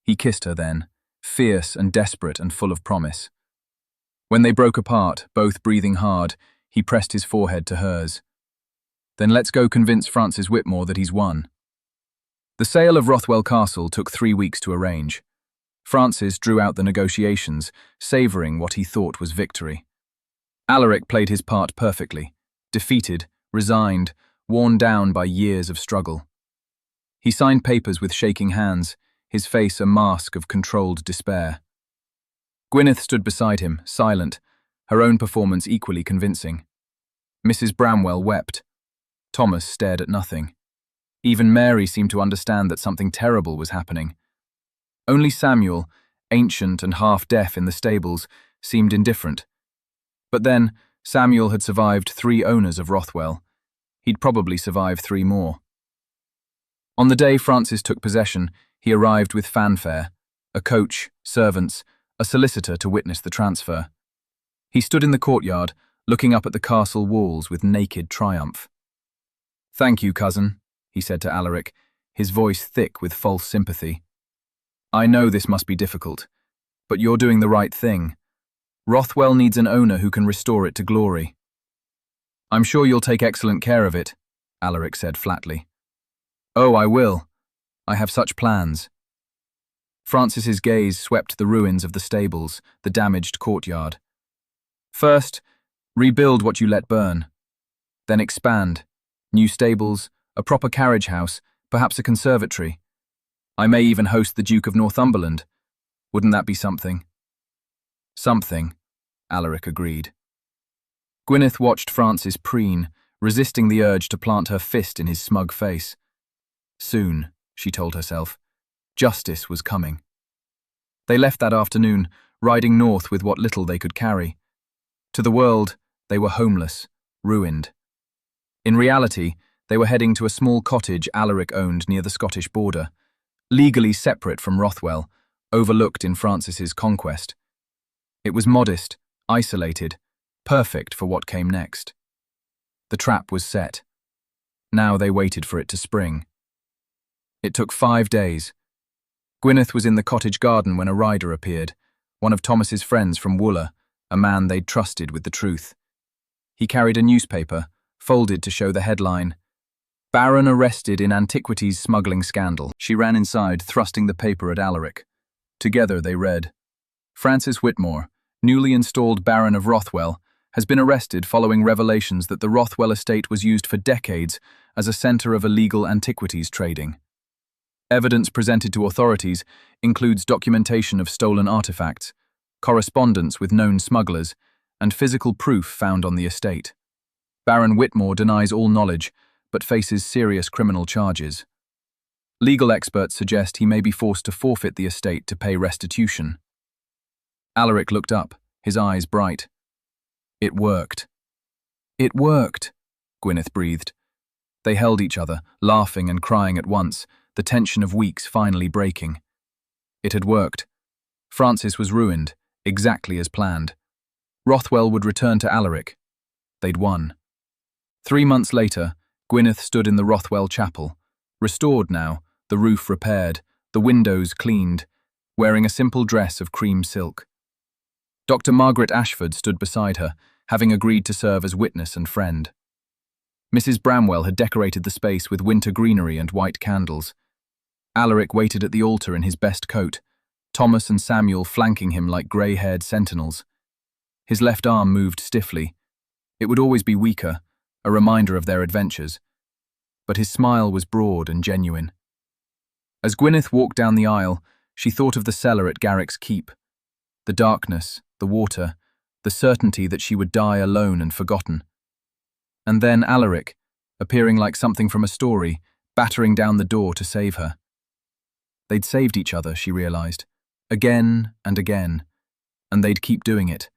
He kissed her then, fierce and desperate and full of promise. When they broke apart, both breathing hard, he pressed his forehead to hers. Then let's go convince Francis Whitmore that he's won. The sale of Rothwell Castle took 3 weeks to arrange. Francis drew out the negotiations, savouring what he thought was victory. Alaric played his part perfectly, defeated, resigned, worn down by years of struggle. He signed papers with shaking hands, his face a mask of controlled despair. Gwyneth stood beside him, silent, her own performance equally convincing. Mrs. Bramwell wept. Thomas stared at nothing. Even Mary seemed to understand that something terrible was happening. Only Samuel, ancient and half-deaf in the stables, seemed indifferent. But then, Samuel had survived 3 owners of Rothwell. He'd probably survive 3 more. On the day Francis took possession, he arrived with fanfare, a coach, servants, a solicitor to witness the transfer. He stood in the courtyard, looking up at the castle walls with naked triumph. "Thank you, cousin," he said to Alaric, his voice thick with false sympathy. "I know this must be difficult, but you're doing the right thing. Rothwell needs an owner who can restore it to glory." "I'm sure you'll take excellent care of it," Alaric said flatly. "Oh, I will. I have such plans." Francis's gaze swept the ruins of the stables, the damaged courtyard. "First, rebuild what you let burn. Then expand. New stables, a proper carriage house, perhaps a conservatory. I may even host the Duke of Northumberland. Wouldn't that be something?" "Something," Alaric agreed. Gwyneth watched Francis preen, resisting the urge to plant her fist in his smug face. Soon, she told herself, justice was coming. They left that afternoon, riding north with what little they could carry. To the world, they were homeless, ruined. In reality, they were heading to a small cottage Alaric owned near the Scottish border, legally separate from Rothwell, overlooked in Francis's conquest. It was modest, isolated, perfect for what came next. The trap was set. Now they waited for it to spring. It took 5 days. Gwyneth was in the cottage garden when a rider appeared, one of Thomas's friends from Wooler, a man they'd trusted with the truth. He carried a newspaper, folded to show the headline, "Baron arrested in antiquities smuggling scandal." She ran inside, thrusting the paper at Alaric. Together they read, "Francis Whitmore, newly installed Baron of Rothwell, has been arrested following revelations that the Rothwell estate was used for decades as a centre of illegal antiquities trading. Evidence presented to authorities includes documentation of stolen artifacts, correspondence with known smugglers, and physical proof found on the estate. Baron Whitmore denies all knowledge, but faces serious criminal charges. Legal experts suggest he may be forced to forfeit the estate to pay restitution." Alaric looked up, his eyes bright. "It worked." "It worked," Gwyneth breathed. They held each other, laughing and crying at once, the tension of weeks finally breaking. It had worked. Francis was ruined, exactly as planned. Rothwell would return to Alaric. They'd won. 3 months later, Gwyneth stood in the Rothwell chapel, restored now, the roof repaired, the windows cleaned, wearing a simple dress of cream silk. Dr. Margaret Ashford stood beside her, having agreed to serve as witness and friend. Mrs. Bramwell had decorated the space with winter greenery and white candles. Alaric waited at the altar in his best coat, Thomas and Samuel flanking him like grey-haired sentinels. His left arm moved stiffly. It would always be weaker, a reminder of their adventures. But his smile was broad and genuine. As Gwyneth walked down the aisle, she thought of the cellar at Garrick's Keep. The darkness, the water, the certainty that she would die alone and forgotten. And then Alaric, appearing like something from a story, battering down the door to save her. They'd saved each other, she realized, again and again, and they'd keep doing it,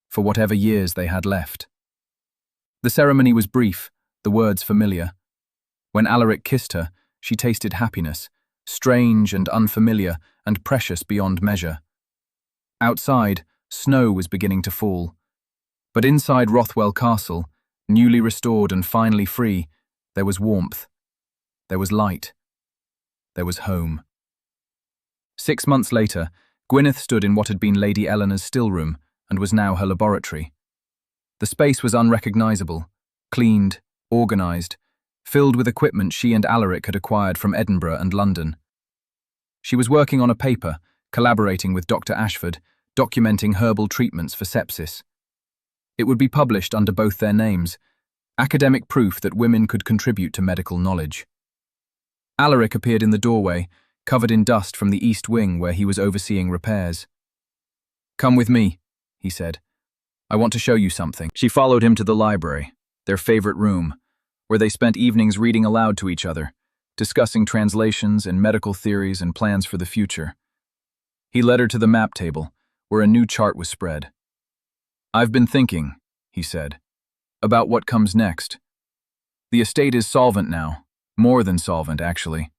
for whatever years they had left. The ceremony was brief, the words familiar. When Alaric kissed her, she tasted happiness, strange and unfamiliar and precious beyond measure. Outside, snow was beginning to fall. But inside Rothwell Castle, newly restored and finally free, there was warmth. There was light. There was home. 6 months later, Gwyneth stood in what had been Lady Eleanor's stillroom and was now her laboratory. The space was unrecognizable, cleaned, organized, filled with equipment she and Alaric had acquired from Edinburgh and London. She was working on a paper, collaborating with Dr. Ashford, documenting herbal treatments for sepsis. It would be published under both their names, academic proof that women could contribute to medical knowledge. Alaric appeared in the doorway, covered in dust from the east wing where he was overseeing repairs. "Come with me," he said. "I want to show you something." She followed him to the library, their favorite room, where they spent evenings reading aloud to each other, discussing translations and medical theories and plans for the future. He led her to the map table, where a new chart was spread. "I've been thinking," he said, "about what comes next. The estate is solvent now, more than solvent, actually.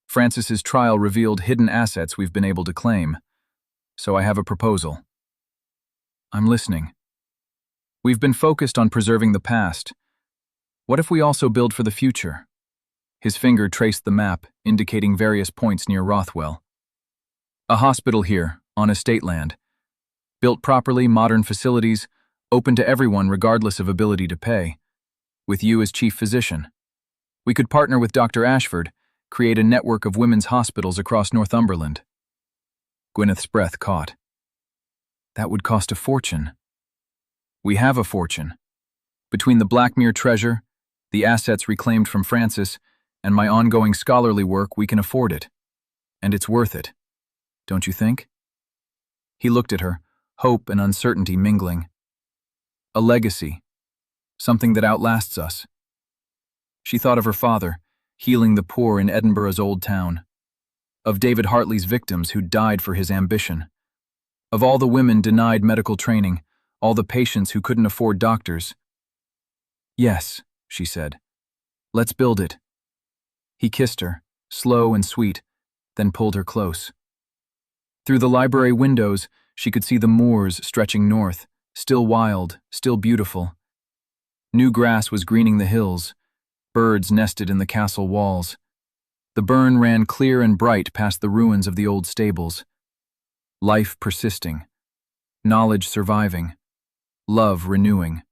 Francis's trial revealed hidden assets we've been able to claim, so I have a proposal." "I'm listening." "We've been focused on preserving the past. What if we also build for the future?" His finger traced the map, indicating various points near Rothwell. "A hospital here, on estate land. Built properly, modern facilities, open to everyone regardless of ability to pay. With you as chief physician. We could partner with Dr. Ashford, create a network of women's hospitals across Northumberland." Gwyneth's breath caught. "That would cost a fortune." "We have a fortune. Between the Blackmere treasure, the assets reclaimed from Francis, and my ongoing scholarly work, we can afford it. And it's worth it. Don't you think?" He looked at her, hope and uncertainty mingling. "A legacy. Something that outlasts us." She thought of her father, healing the poor in Edinburgh's old town. Of David Hartley's victims who died for his ambition. Of all the women denied medical training, all the patients who couldn't afford doctors. "Yes," she said. "Let's build it." He kissed her, slow and sweet, then pulled her close. Through the library windows, she could see the moors stretching north, still wild, still beautiful. New grass was greening the hills, birds nested in the castle walls. The burn ran clear and bright past the ruins of the old stables. Life persisting, knowledge surviving, love renewing.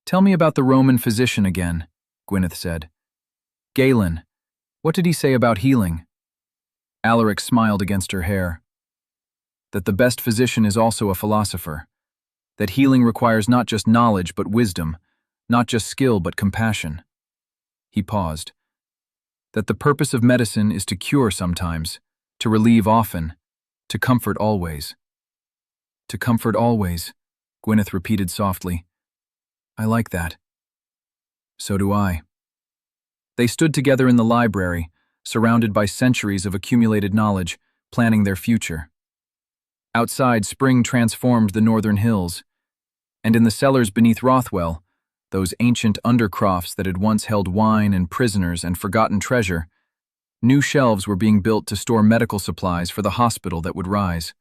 "Tell me about the Roman physician again," Gwyneth said. "Galen, what did he say about healing?" Alaric smiled against her hair. "That the best physician is also a philosopher. That healing requires not just knowledge but wisdom, not just skill but compassion." He paused. "That the purpose of medicine is to cure sometimes, to relieve often, to comfort always." "To comfort always," Gwyneth repeated softly. "I like that." "So do I." They stood together in the library, surrounded by centuries of accumulated knowledge, planning their future. Outside, spring transformed the northern hills, and in the cellars beneath Rothwell, those ancient undercrofts that had once held wine and prisoners and forgotten treasure, new shelves were being built to store medical supplies for the hospital that would rise.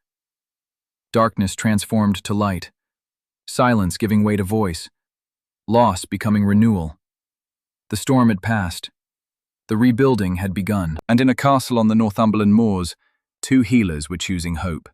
Darkness transformed to light, silence giving way to voice, loss becoming renewal. The storm had passed. The rebuilding had begun. And in a castle on the Northumberland moors, two healers were choosing hope.